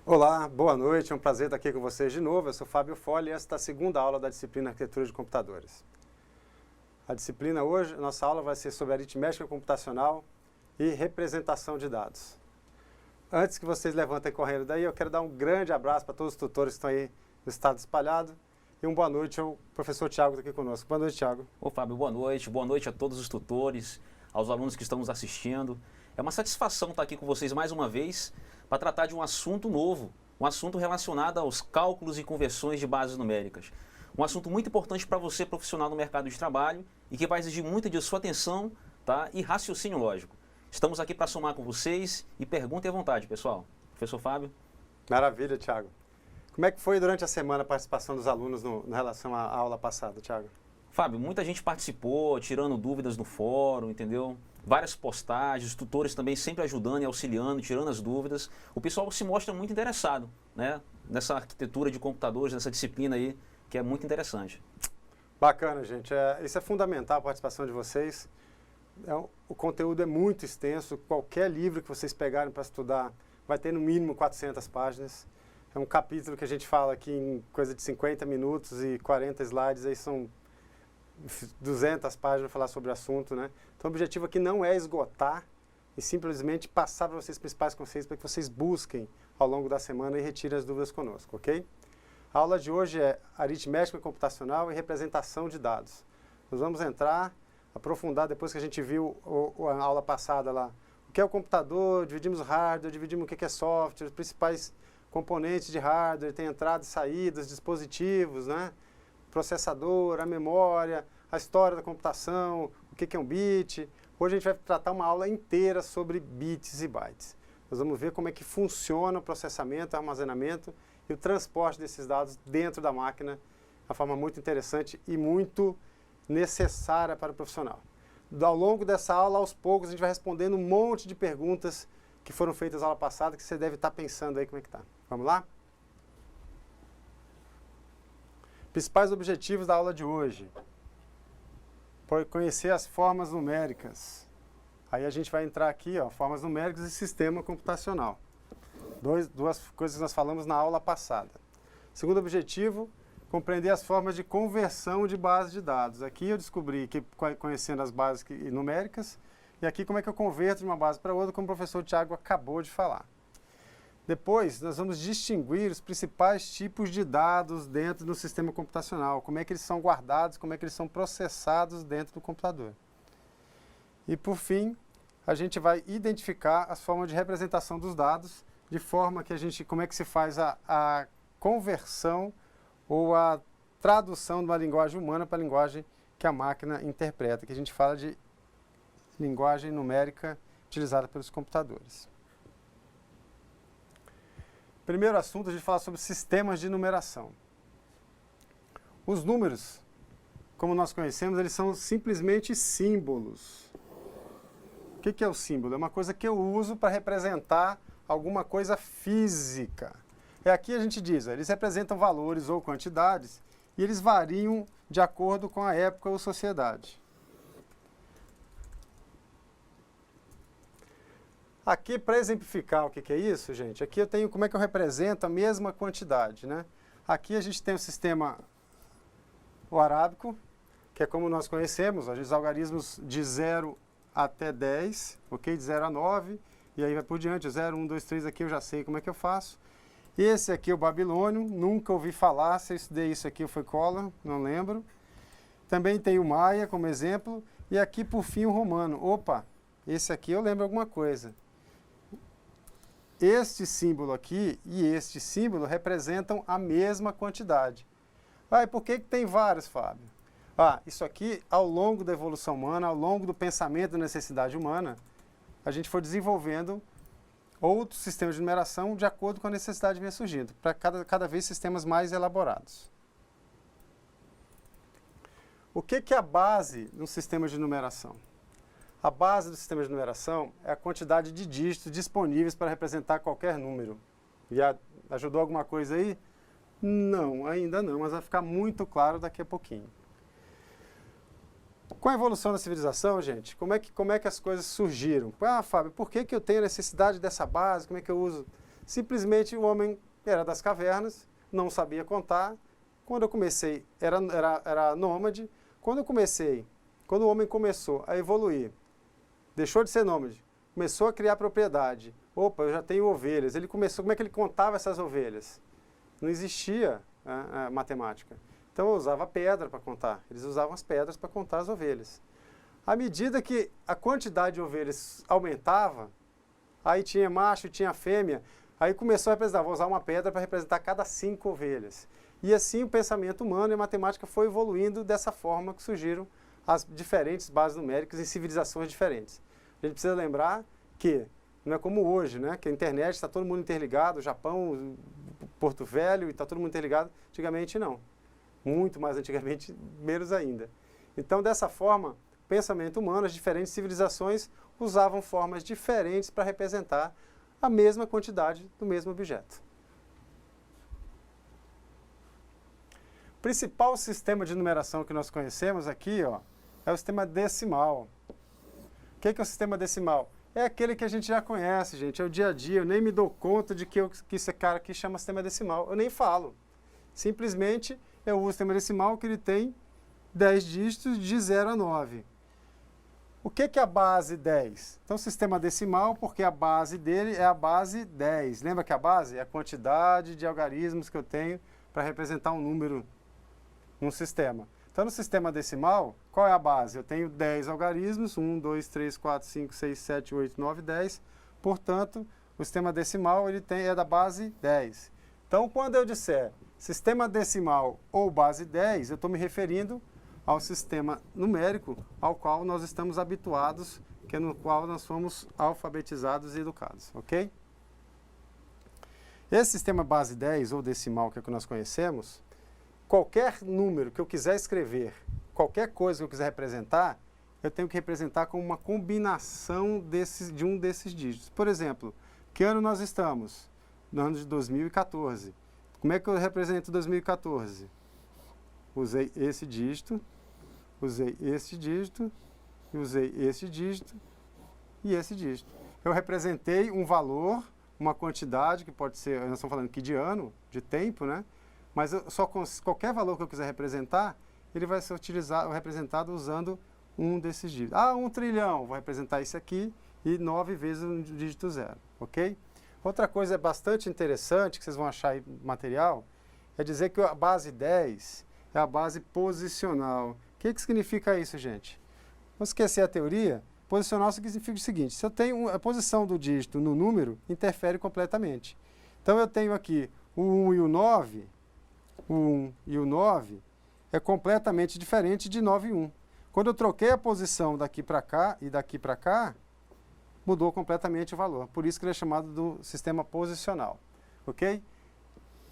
Olá, boa noite, é um prazer estar aqui com vocês de novo. Eu sou Fábio Folli e esta é a segunda aula da disciplina Arquitetura de Computadores. A disciplina hoje, a nossa aula vai ser sobre aritmética computacional e representação de dados. Antes que vocês levantem correndo daí, eu quero dar um grande abraço para todos os tutores que estão aí no estado espalhado e uma boa noite ao professor Tiago que está aqui conosco. Boa noite, Tiago. Ô Fábio, boa noite a todos os tutores, aos alunos que estão nos assistindo. É uma satisfação estar aqui com vocês mais uma vez para tratar de um assunto novo, um assunto relacionado aos cálculos e conversões de bases numéricas. Um assunto muito importante para você, profissional no mercado de trabalho, e que vai exigir muito de sua atenção, tá? E raciocínio lógico. Estamos aqui para somar com vocês e perguntem à vontade, pessoal. Professor Fábio. Maravilha, Tiago. Como é que foi durante a semana a participação dos alunos em relação à aula passada, Tiago? Fábio, muita gente participou, tirando dúvidas no fórum, entendeu? Várias postagens, tutores também sempre ajudando e auxiliando, tirando as dúvidas. O pessoal se mostra muito interessado, né? Nessa arquitetura de computadores, nessa disciplina aí, que é muito interessante. Bacana, gente. Isso é fundamental, a participação de vocês. O conteúdo é muito extenso. Qualquer livro que vocês pegarem para estudar vai ter no mínimo 400 páginas. É um capítulo que a gente fala aqui em coisa de 50 minutos e 40 slides, aí são 200 páginas para falar sobre o assunto, né? Então o objetivo aqui não é esgotar e simplesmente passar para vocês os principais conceitos para que vocês busquem ao longo da semana e retirem as dúvidas conosco, ok? A aula de hoje é aritmética computacional e representação de dados. Nós vamos aprofundar depois que a gente viu a aula passada lá. O que é o computador, dividimos o hardware, dividimos o que é software, os principais componentes de hardware, tem entradas e saídas, dispositivos, né? Processador, a memória, a história da computação, o que é um bit. Hoje a gente vai tratar uma aula inteira sobre bits e bytes. Nós vamos ver como é que funciona o processamento, o armazenamento e o transporte desses dados dentro da máquina, de uma forma muito interessante e muito necessária para o profissional. Ao longo dessa aula, aos poucos, a gente vai respondendo um monte de perguntas que foram feitas na aula passada, que você deve estar pensando aí como é que está. Vamos lá? Principais objetivos da aula de hoje. Conhecer as formas numéricas. Aí a gente vai entrar aqui, ó, formas numéricas e sistema computacional. Duas coisas que nós falamos na aula passada. Segundo objetivo, compreender as formas de conversão de bases de dados. Aqui eu descobri que conhecendo as bases numéricas, e aqui como é que eu converto de uma base para outra, como o professor Tiago acabou de falar. Depois, nós vamos distinguir os principais tipos de dados dentro do sistema computacional, como é que eles são guardados, como é que eles são processados dentro do computador. E, por fim, a gente vai identificar as formas de representação dos dados, de forma que como é que se faz a conversão ou a tradução de uma linguagem humana para a linguagem que a máquina interpreta, que a gente fala de linguagem numérica utilizada pelos computadores. Primeiro assunto, a gente fala sobre sistemas de numeração. Os números, como nós conhecemos, eles são simplesmente símbolos. O que é o símbolo? É uma coisa que eu uso para representar alguma coisa física. Aqui a gente diz, eles representam valores ou quantidades e eles variam de acordo com a época ou sociedade. Aqui, para exemplificar o que é isso, gente, aqui eu tenho como é que eu represento a mesma quantidade, né? Aqui a gente tem o sistema arábico, que é como nós conhecemos, os algarismos de 0 até 10, ok? De 0 a 9, e aí vai por diante, 0, 1, 2, 3, aqui eu já sei como é que eu faço. Esse aqui é o babilônio, nunca ouvi falar, se eu estudei isso aqui foi cola, não lembro. Também tem o maia como exemplo, e aqui por fim o romano. Opa, esse aqui eu lembro alguma coisa. Este símbolo aqui e este símbolo representam a mesma quantidade. E por que tem vários, Fábio? Isso aqui, ao longo da evolução humana, ao longo do pensamento da necessidade humana, a gente foi desenvolvendo outros sistemas de numeração de acordo com a necessidade que vinha surgindo, para cada vez sistemas mais elaborados. O que é a base no sistema de numeração? A base do sistema de numeração é a quantidade de dígitos disponíveis para representar qualquer número. Ajudou alguma coisa aí? Não, ainda não, mas vai ficar muito claro daqui a pouquinho. Com a evolução da civilização, gente, como é que as coisas surgiram? Fábio, por que eu tenho necessidade dessa base? Como é que eu uso? Simplesmente o homem era das cavernas, não sabia contar. Quando eu comecei, era nômade. Quando o homem começou a evoluir, deixou de ser nômade, começou a criar propriedade. Opa, eu já tenho ovelhas. Ele começou, como é que ele contava essas ovelhas? Não existia a matemática. Então eu usava pedra para contar. Eles usavam as pedras para contar as ovelhas. À medida que a quantidade de ovelhas aumentava, aí tinha macho, tinha fêmea, aí começou a representar, vou usar uma pedra para representar cada 5 ovelhas. E assim o pensamento humano e a matemática foi evoluindo dessa forma que surgiram as diferentes bases numéricas em civilizações diferentes. A gente precisa lembrar que não é como hoje, né? Que a internet está todo mundo interligado, o Japão, Porto Velho, e está todo mundo interligado. Antigamente não. Muito mais antigamente, menos ainda. Então, dessa forma, o pensamento humano, as diferentes civilizações usavam formas diferentes para representar a mesma quantidade do mesmo objeto. O principal sistema de numeração que nós conhecemos aqui, ó, é o sistema decimal. O que é o sistema decimal? É aquele que a gente já conhece, gente, é o dia a dia. Eu nem me dou conta de que esse cara aqui chama sistema decimal. Eu nem falo. Simplesmente eu uso o sistema decimal que ele tem 10 dígitos de 0 a 9. O que é a base 10? Então, sistema decimal, porque a base dele é a base 10. Lembra que a base é a quantidade de algarismos que eu tenho para representar um número num sistema. Então, no sistema decimal, qual é a base? Eu tenho 10 algarismos, 1, 2, 3, 4, 5, 6, 7, 8, 9, 10. Portanto, o sistema decimal ele é da base 10. Então, quando eu disser sistema decimal ou base 10, eu estou me referindo ao sistema numérico ao qual nós estamos habituados, que é no qual nós fomos alfabetizados e educados, ok? Esse sistema base 10 ou decimal que é o que nós conhecemos, qualquer número que eu quiser escrever, qualquer coisa que eu quiser representar, eu tenho que representar como uma combinação de um desses dígitos. Por exemplo, que ano nós estamos? No ano de 2014. Como é que eu represento 2014? Usei esse dígito, usei esse dígito, usei esse dígito e esse dígito. Eu representei um valor, uma quantidade, que pode ser, nós estamos falando aqui de ano, de tempo, né? Mas qualquer valor que eu quiser representar, ele vai ser representado usando um desses dígitos. Ah, 1 trilhão, vou representar isso aqui e 9 vezes o dígito 0, ok? Outra coisa bastante interessante, que vocês vão achar aí no material, é dizer que a base 10 é a base posicional. O que significa isso, gente? Vamos esquecer a teoria. Posicional significa o seguinte, se eu tenho a posição do dígito no número, interfere completamente. Então eu tenho aqui o 1 e o 9, o 1 e o 9 é completamente diferente de 9 e 1. Quando eu troquei a posição daqui para cá e daqui para cá, mudou completamente o valor. Por isso que ele é chamado do sistema posicional. Ok?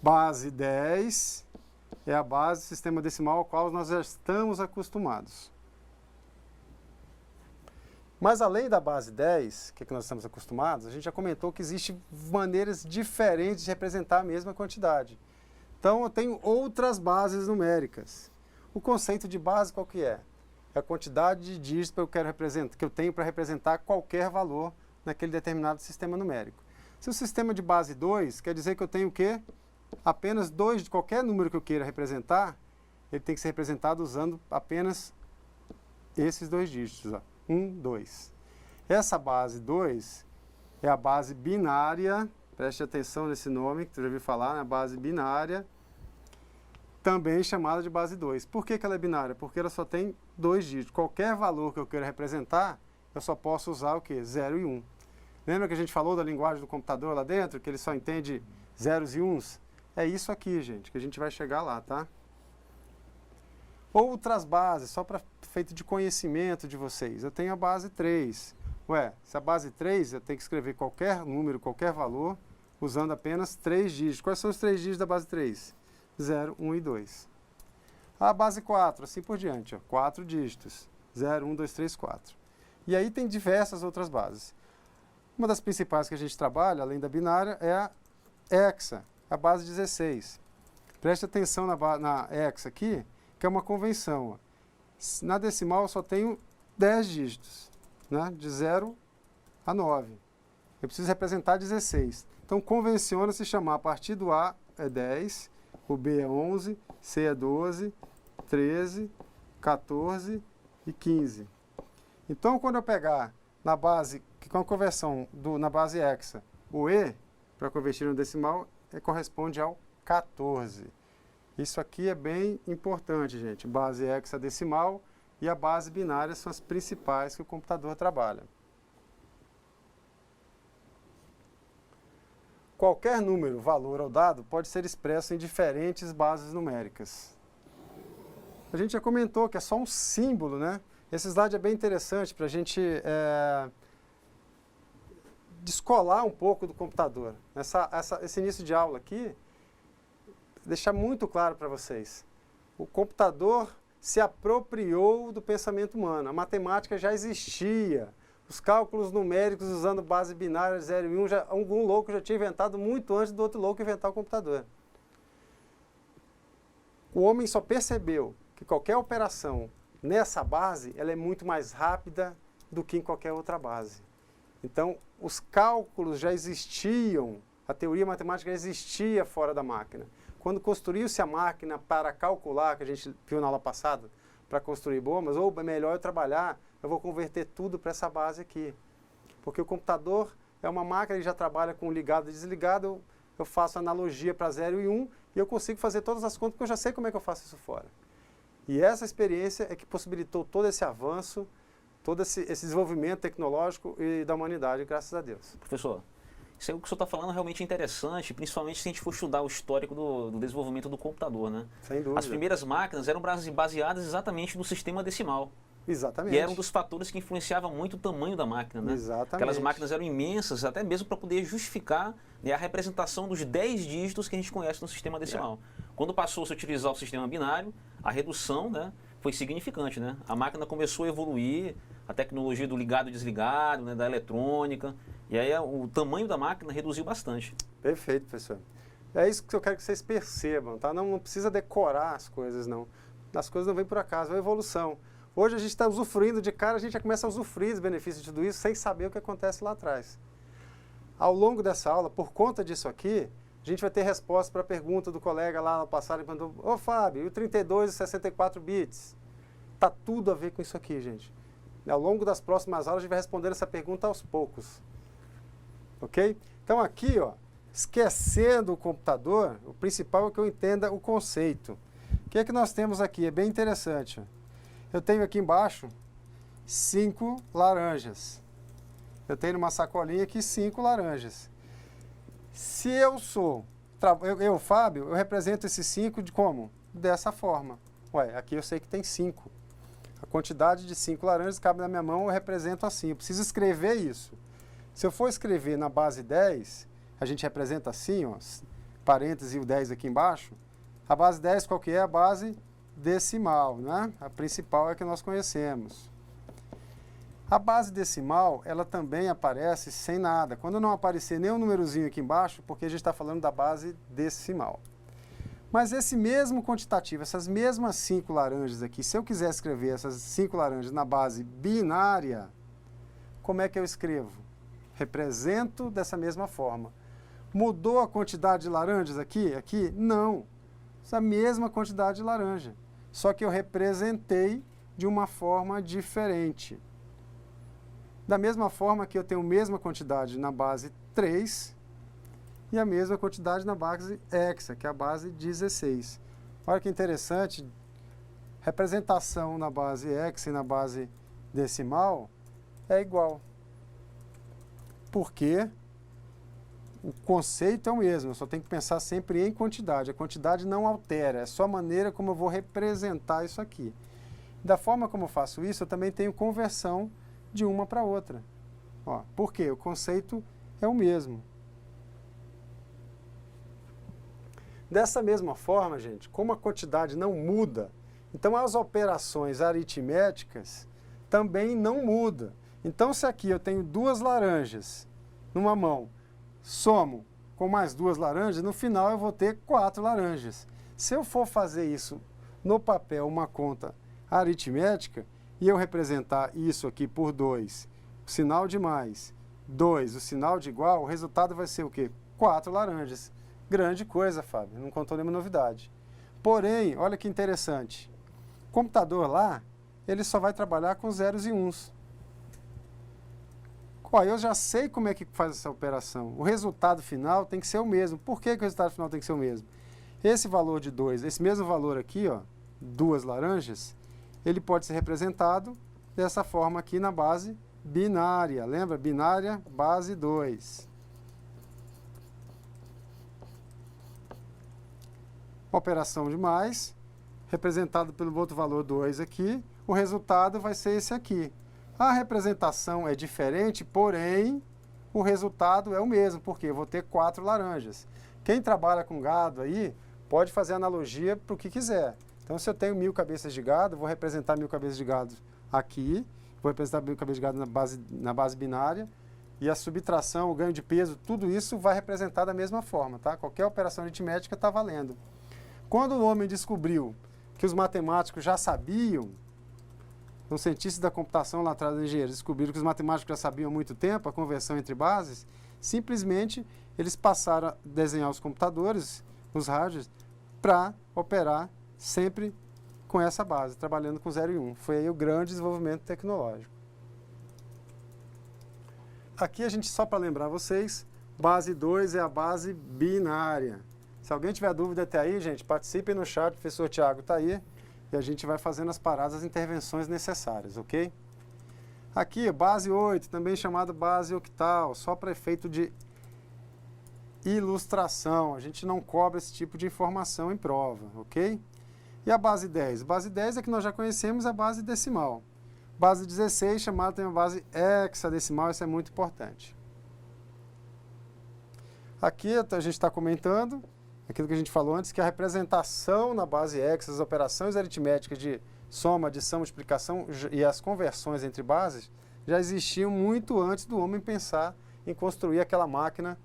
Base 10 é a base do sistema decimal ao qual nós já estamos acostumados. Mas além da base 10, que nós estamos acostumados, a gente já comentou que existem maneiras diferentes de representar a mesma quantidade. Então eu tenho outras bases numéricas. O conceito de base qual que é? É a quantidade de dígitos que eu tenho para representar qualquer valor naquele determinado sistema numérico. Se o sistema de base 2, quer dizer que eu tenho o quê? Apenas 2 de qualquer número que eu queira representar, ele tem que ser representado usando apenas esses 2 dígitos, ó. 1, 2. Essa base 2 é a base binária, preste atenção nesse nome que tu já ouviu falar, né? Base binária, também chamada de base 2. Por que ela é binária? Porque ela só tem 2 dígitos. Qualquer valor que eu queira representar, eu só posso usar o quê? 0 e 1. Lembra que a gente falou da linguagem do computador lá dentro, que ele só entende zeros e uns? É isso aqui, gente, que a gente vai chegar lá, tá? Outras bases, só para efeito de conhecimento de vocês. Eu tenho a base 3. Ué, se a base 3, eu tenho que escrever qualquer número, qualquer valor, usando apenas 3 dígitos. Quais são os 3 dígitos da base 3? 0, 1 e 2. A base 4, assim por diante, ó, 4 dígitos. 0, 1, 2, 3, 4. E aí tem diversas outras bases. Uma das principais que a gente trabalha, além da binária, é a hexa, a base 16. Preste atenção na hexa aqui, que é uma convenção. Ó. Na decimal eu só tenho 10 dígitos, né? De 0 a 9. Eu preciso representar 16. Então, convenciona se chamar a partir do A é 10, o B é 11, C é 12, 13, 14 e 15. Então, quando eu pegar na base, que com a conversão na base hexa, o E, para converter no decimal, corresponde ao 14. Isso aqui é bem importante, gente. Base hexadecimal e a base binária são as principais que o computador trabalha. Qualquer número, valor ou dado pode ser expresso em diferentes bases numéricas. A gente já comentou que é só um símbolo, né? Esse slide é bem interessante para a gente descolar um pouco do computador. Esse início de aula aqui, deixar muito claro para vocês. O computador se apropriou do pensamento humano. A matemática já existia. Os cálculos numéricos usando base binária 0 e 1, algum louco já tinha inventado muito antes do outro louco inventar o computador. O homem só percebeu que qualquer operação nessa base, ela é muito mais rápida do que em qualquer outra base. Então, os cálculos já existiam, a teoria matemática já existia fora da máquina. Quando construiu-se a máquina para calcular, que a gente viu na aula passada, para construir bombas, ou é melhor eu trabalhar, eu vou converter tudo para essa base aqui. Porque o computador é uma máquina que já trabalha com ligado e desligado, eu faço analogia para 0 e 1 e eu consigo fazer todas as contas porque eu já sei como é que eu faço isso fora. E essa experiência é que possibilitou todo esse avanço, todo esse desenvolvimento tecnológico e da humanidade, graças a Deus. Professor, isso aí que o senhor está falando realmente é interessante, principalmente se a gente for estudar o histórico do desenvolvimento do computador, né? Sem dúvida. As primeiras máquinas eram baseadas exatamente no sistema decimal. Exatamente. E era um dos fatores que influenciava muito o tamanho da máquina, né? Exatamente. Aquelas máquinas eram imensas, até mesmo para poder justificar, né, a representação dos 10 dígitos que a gente conhece no sistema decimal. Quando passou-se a utilizar o sistema binário, a redução, né, foi significante, né? A máquina começou a evoluir, a tecnologia do ligado e desligado, né, da eletrônica, e aí o tamanho da máquina reduziu bastante. Perfeito, professor. É isso que eu quero que vocês percebam, tá? Não precisa decorar as coisas, não. As coisas não vêm por acaso, é uma evolução. Hoje a gente está usufruindo de cara, a gente já começa a usufruir dos benefícios de tudo isso sem saber o que acontece lá atrás. Ao longo dessa aula, por conta disso aqui, a gente vai ter resposta para a pergunta do colega lá no passado, ele perguntou: ô Fábio, e o 32 e 64 bits? Tá tudo a ver com isso aqui, gente. Ao longo das próximas aulas a gente vai responder essa pergunta aos poucos. Ok? Então aqui, ó, esquecendo o computador, o principal é que eu entenda o conceito. O que é que nós temos aqui? É bem interessante, ó. Eu tenho aqui embaixo 5 laranjas. Eu tenho numa sacolinha aqui 5 laranjas. Se eu sou, Fábio, eu represento esses 5 de como? Dessa forma. Ué, aqui eu sei que tem 5. A quantidade de 5 laranjas cabe na minha mão, eu represento assim. Eu preciso escrever isso. Se eu for escrever na base 10, a gente representa assim, ó, parênteses e o 10 aqui embaixo. A base 10 qual que é? A base decimal, né? A principal é que nós conhecemos. A base decimal, ela também aparece sem nada. Quando não aparecer nenhum númerozinho aqui embaixo, porque a gente está falando da base decimal. Mas esse mesmo quantitativo, essas mesmas 5 laranjas aqui, se eu quiser escrever essas 5 laranjas na base binária, como é que eu escrevo? Represento dessa mesma forma. Mudou a quantidade de laranjas aqui? Aqui? Não. Essa mesma quantidade de laranja. Só que eu representei de uma forma diferente. Da mesma forma que eu tenho a mesma quantidade na base 3 e a mesma quantidade na base hexa, que é a base 16. Olha que interessante, representação na base hexa e na base decimal é igual. Por quê? O conceito é o mesmo, eu só tenho que pensar sempre em quantidade. A quantidade não altera, é só a maneira como eu vou representar isso aqui. Da forma como eu faço isso, eu também tenho conversão de uma para outra. Ó, por quê? O conceito é o mesmo. Dessa mesma forma, gente, como a quantidade não muda, então as operações aritméticas também não mudam. Então, se aqui eu tenho 2 laranjas numa mão, somo com mais 2 laranjas, no final eu vou ter 4 laranjas. Se eu for fazer isso no papel, uma conta aritmética, e eu representar isso aqui por 2, o sinal de mais, 2, o sinal de igual, o resultado vai ser o quê? 4 laranjas. Grande coisa, Fábio, não contou nenhuma novidade. Porém, olha que interessante, o computador lá, ele só vai trabalhar com zeros e uns. Ó, eu já sei como é que faz essa operação. O resultado final tem que ser o mesmo. Por que o resultado final tem que ser o mesmo? Esse valor de 2, esse mesmo valor aqui, ó, 2 laranjas, ele pode ser representado dessa forma aqui na base binária. Lembra? Binária, base 2. Operação de mais, representado pelo outro valor 2 aqui, o resultado vai ser esse aqui. A representação é diferente, porém, o resultado é o mesmo, porque eu vou ter 4 laranjas. Quem trabalha com gado aí, pode fazer analogia para o que quiser. Então, se eu tenho 1000 cabeças de gado, vou representar 1000 cabeças de gado aqui, vou representar 1000 cabeças de gado na base binária, e a subtração, o ganho de peso, tudo isso vai representar da mesma forma, tá? Qualquer operação aritmética está valendo. Quando o homem descobriu que os matemáticos já sabiam, os cientistas da computação lá atrás, os engenheiros, descobriram que os matemáticos já sabiam há muito tempo a conversão entre bases, simplesmente eles passaram a desenhar os computadores, os rádios, para operar sempre com essa base, trabalhando com 0 e 1. Foi aí o grande desenvolvimento tecnológico. Aqui a gente, só para lembrar vocês, base 2 é a base binária. Se alguém tiver dúvida até aí, gente, participem no chat, o professor Tiago está aí, e a gente vai fazendo as paradas, as intervenções necessárias, ok? Aqui, base 8, também chamada base octal, só para efeito de ilustração. A gente não cobra esse tipo de informação em prova, ok? E a base 10? Base 10 é que nós já conhecemos a base decimal. Base 16, chamada também a base hexadecimal, isso é muito importante. Aqui a gente está comentando aquilo que a gente falou antes, que a representação na base hexa, as operações aritméticas de soma, adição, multiplicação e as conversões entre bases já existiam muito antes do homem pensar em construir aquela máquina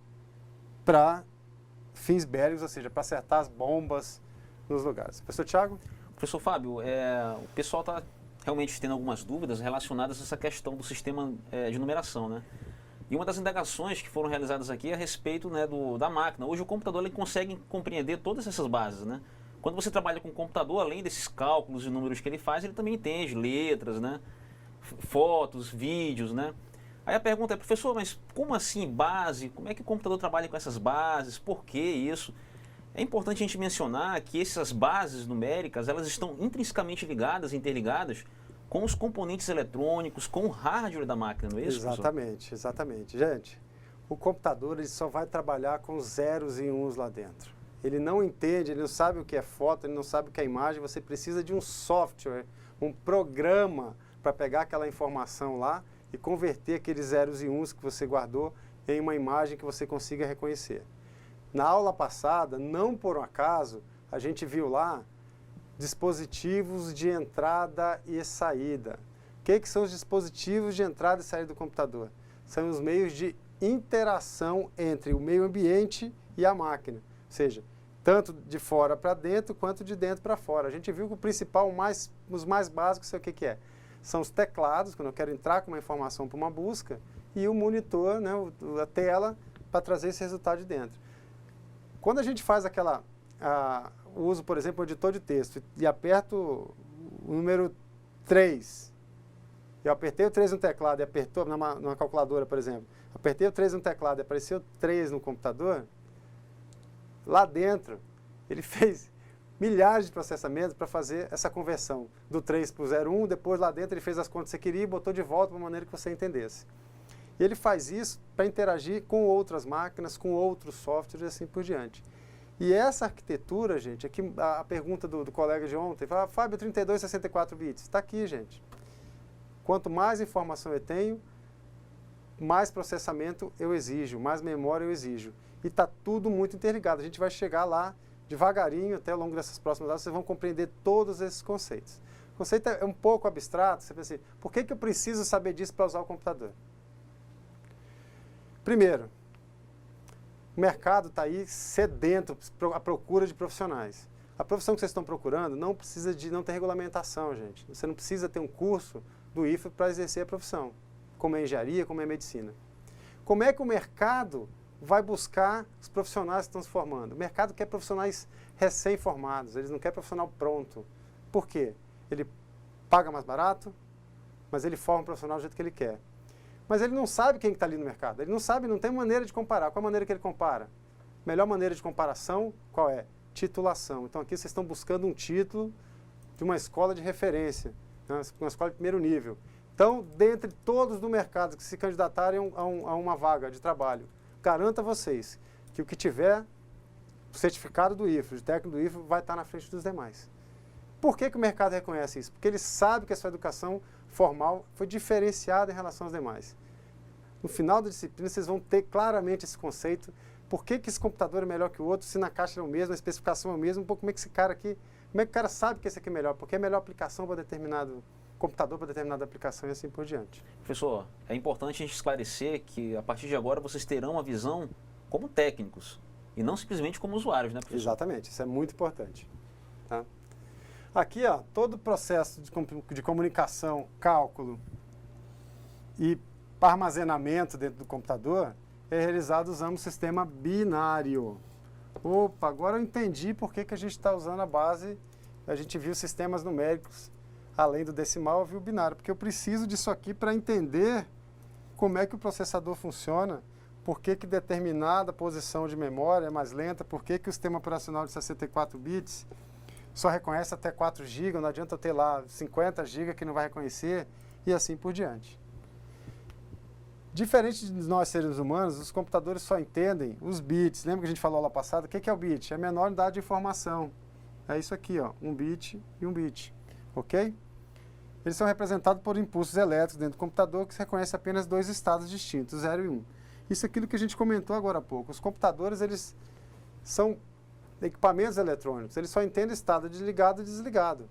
para fins bélicos, ou seja, para acertar as bombas nos lugares. Professor Tiago? Professor Fábio, o pessoal está realmente tendo algumas dúvidas relacionadas a essa questão do sistema de numeração, né? E uma das indagações que foram realizadas aqui é a respeito, né, da máquina. Hoje o computador ele consegue compreender todas essas bases, né? Quando você trabalha com o computador, além desses cálculos e números que ele faz, ele também entende letras, né? Fotos, vídeos, né? Aí a pergunta é, professor, mas como assim base? Como é que o computador trabalha com essas bases? Por que isso? É importante a gente mencionar que essas bases numéricas, elas estão intrinsecamente ligadas, interligadas, com os componentes eletrônicos, com o hardware da máquina, não é isso, Exatamente, professor? Exatamente. Gente, o computador ele só vai trabalhar com zeros e uns lá dentro. Ele não entende, ele não sabe o que é foto, ele não sabe o que é imagem, você precisa de um software, um programa para pegar aquela informação lá e converter aqueles zeros e uns que você guardou em uma imagem que você consiga reconhecer. Na aula passada, não por um acaso, a gente viu lá dispositivos de entrada e saída. O que são os dispositivos de entrada e saída do computador? São os meios de interação entre o meio ambiente e a máquina. Ou seja, tanto de fora para dentro, quanto de dentro para fora. A gente viu que o principal, os mais básicos, sei o que é. São os teclados, quando eu quero entrar com uma informação para uma busca, e o monitor, né, a tela, para trazer esse resultado de dentro. Quando a gente faz uso, por exemplo, o editor de texto e aperto o número 3, eu apertei o 3 no teclado e apertou, numa calculadora, por exemplo, apertei o 3 no teclado e apareceu o 3 no computador, lá dentro ele fez milhares de processamentos para fazer essa conversão do 3 para o 01, depois lá dentro ele fez as contas que você queria e botou de volta de uma maneira que você entendesse. E ele faz isso para interagir com outras máquinas, com outros softwares e assim por diante. E essa arquitetura, gente, aqui a pergunta do colega de ontem, fala, Fábio, 32, 64 bits. Está aqui, gente. Quanto mais informação eu tenho, mais processamento eu exijo, mais memória eu exijo. E está tudo muito interligado. A gente vai chegar lá devagarinho, até ao longo dessas próximas aulas, vocês vão compreender todos esses conceitos. O conceito é um pouco abstrato, você pensa assim, por que eu preciso saber disso para usar o computador? Primeiro, o mercado está aí sedento à procura de profissionais. A profissão que vocês estão procurando não tem regulamentação, gente. Você não precisa ter um curso do IFE para exercer a profissão, como é engenharia, como é medicina. Como é que o mercado vai buscar os profissionais que estão se formando. O mercado quer profissionais recém-formados, eles não querem profissional pronto. Por quê? Ele paga mais barato, mas ele forma o profissional do jeito que ele quer. Mas ele não sabe quem está ali no mercado, ele não sabe, não tem maneira de comparar. Qual a maneira que ele compara? Melhor maneira de comparação, qual é? Titulação. Então aqui vocês estão buscando um título de uma escola de referência, né? Uma escola de primeiro nível. Então, dentre todos do mercado que se candidatarem a uma vaga de trabalho, garanto a vocês que o que tiver o certificado do IFRO, de técnico do IFRO, vai estar na frente dos demais. Por que o mercado reconhece isso? Porque ele sabe que a sua educação formal foi diferenciada em relação aos demais. No final da disciplina, vocês vão ter claramente esse conceito. Por que esse computador é melhor que o outro, se na caixa é o mesmo, a especificação é o mesmo, como é que esse cara aqui, como é que o cara sabe que esse aqui é melhor? Porque é a melhor aplicação para determinado computador, para determinada aplicação e assim por diante. Professor, é importante a gente esclarecer que a partir de agora vocês terão uma visão como técnicos e não simplesmente como usuários, né, professor? Exatamente, isso é muito importante. Tá? Aqui, ó, todo o processo de comunicação, cálculo e armazenamento dentro do computador é realizado usando o sistema binário. Opa, agora eu entendi por que a gente está usando a base, a gente viu sistemas numéricos, além do decimal, eu vi o binário, porque eu preciso disso aqui para entender como é que o processador funciona, por que determinada posição de memória é mais lenta, por que o sistema operacional de 64 bits só reconhece até 4 GB, não adianta eu ter lá 50 GB que não vai reconhecer, e assim por diante. Diferente de nós seres humanos, os computadores só entendem os bits. Lembra que a gente falou lá passado? O que é o bit? É a menor unidade de informação. É isso aqui, ó, um bit e um bit. Ok? Eles são representados por impulsos elétricos dentro do computador que reconhece apenas dois estados distintos, 0 e 1. Isso é aquilo que a gente comentou agora há pouco. Os computadores, eles são equipamentos eletrônicos. Eles só entendem estado de ligado e desligado.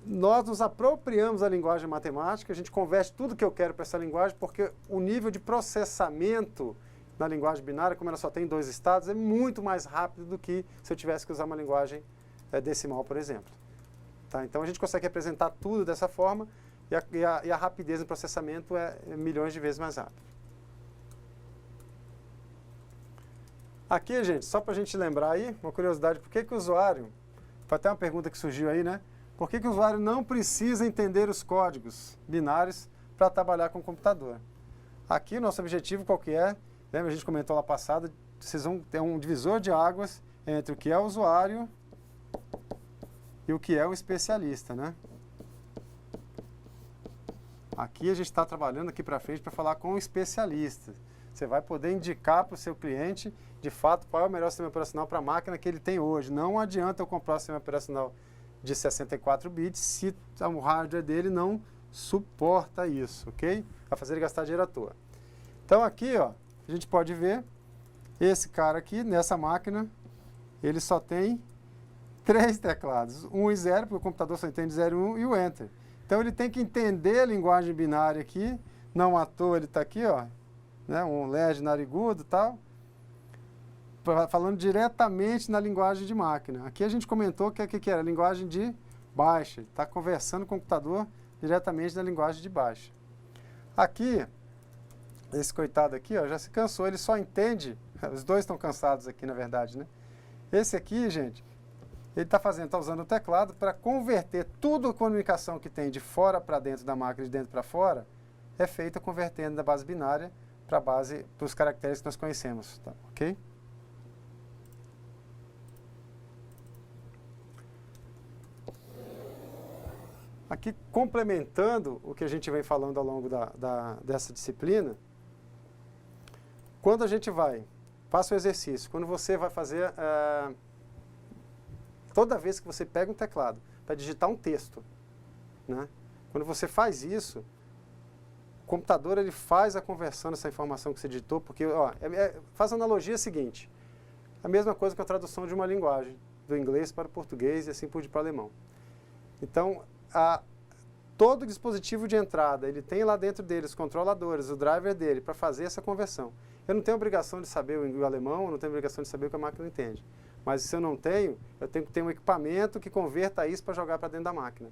Nós nos apropriamos da linguagem matemática, a gente converte tudo que eu quero para essa linguagem, porque o nível de processamento na linguagem binária, como ela só tem dois estados, é muito mais rápido do que se eu tivesse que usar uma linguagem decimal, por exemplo. Tá? Então a gente consegue representar tudo dessa forma e a rapidez no processamento é milhões de vezes mais rápida. Aqui, gente, só para a gente lembrar aí, uma curiosidade, por que o usuário, foi até uma pergunta que surgiu aí, né? Por que o usuário não precisa entender os códigos binários para trabalhar com o computador? Aqui, nosso objetivo qual que é? Lembra, a gente comentou lá passado, vocês vão ter um divisor de águas entre o que é o usuário e o que é o especialista, né? Aqui a gente está trabalhando aqui para frente para falar com o especialista. Você vai poder indicar para o seu cliente, de fato, qual é o melhor sistema operacional para a máquina que ele tem hoje. Não adianta eu comprar um sistema operacional de 64 bits se o hardware dele não suporta isso, ok? Vai fazer ele gastar dinheiro à toa. Então aqui, ó, a gente pode ver, esse cara aqui, nessa máquina, ele só tem 3 teclados, 1 e 0, porque o computador só entende 0 e 1, e o Enter. Então ele tem que entender a linguagem binária aqui, não à toa ele está aqui, ó, né, um LED narigudo e tal, falando diretamente na linguagem de máquina. Aqui a gente comentou que era a linguagem de baixa, está conversando com o computador diretamente na linguagem de baixa. Aqui, esse coitado aqui, ó, já se cansou, ele só entende, os dois estão cansados aqui na verdade, né? Esse aqui, gente, ele está usando o teclado para converter tudo a comunicação que tem de fora para dentro da máquina, de dentro para fora, é feita convertendo da base binária para os caracteres que nós conhecemos, tá? Ok? Aqui, complementando o que a gente vem falando ao longo dessa disciplina, quando a gente faça o exercício, quando você vai fazer, toda vez que você pega um teclado para digitar um texto, né? Quando você faz isso, o computador ele faz a conversão dessa informação que você digitou, porque ó, faz a analogia seguinte, a mesma coisa que a tradução de uma linguagem, do inglês para o português e assim por diante para o alemão. Então, todo dispositivo de entrada, ele tem lá dentro dele os controladores, o driver dele, para fazer essa conversão. Eu não tenho obrigação de saber o alemão, eu não tenho obrigação de saber o que a máquina entende. Mas se eu não tenho, eu tenho que ter um equipamento que converta isso para jogar para dentro da máquina.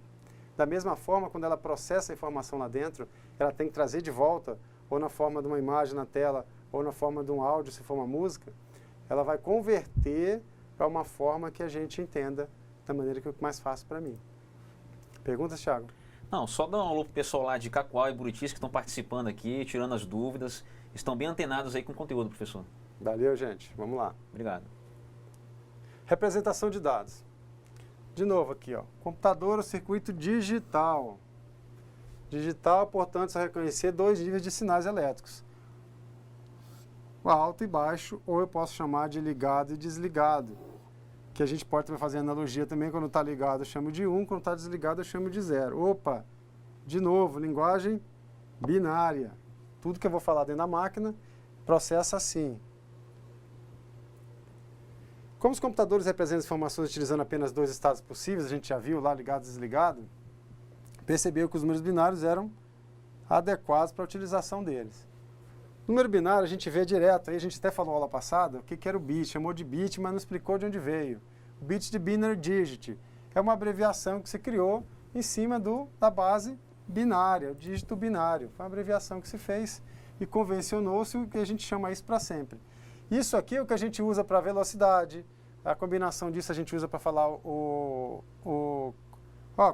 Da mesma forma, quando ela processa a informação lá dentro, ela tem que trazer de volta ou na forma de uma imagem na tela, ou na forma de um áudio, se for uma música, ela vai converter para uma forma que a gente entenda da maneira que é mais fácil para mim. Perguntas, Thiago? Não, só dar um alô pro pessoal lá de Cacoal e Buritis que estão participando aqui, tirando as dúvidas. Estão bem antenados aí com o conteúdo, professor. Valeu, gente. Vamos lá. Obrigado. Representação de dados. De novo aqui, ó. Computador, o circuito digital. Digital, portanto, só reconhecer 2 níveis de sinais elétricos. O alto e baixo, ou eu posso chamar de ligado e desligado. Que a gente pode fazer analogia também, quando está ligado eu chamo de 1, quando está desligado eu chamo de 0. Opa! De novo, linguagem binária. Tudo que eu vou falar dentro da máquina, processa assim. Como os computadores representam informações utilizando apenas 2 estados possíveis, a gente já viu lá, ligado e desligado, percebeu que os números binários eram adequados para a utilização deles. Número binário a gente vê direto, aí a gente até falou aula passada, o que era o bit, chamou de bit, mas não explicou de onde veio. O bit de binary digit é uma abreviação que se criou em cima da base binária, o dígito binário. Foi uma abreviação que se fez e convencionou-se o que a gente chama isso para sempre. Isso aqui é o que a gente usa para velocidade, a combinação disso a gente usa para falar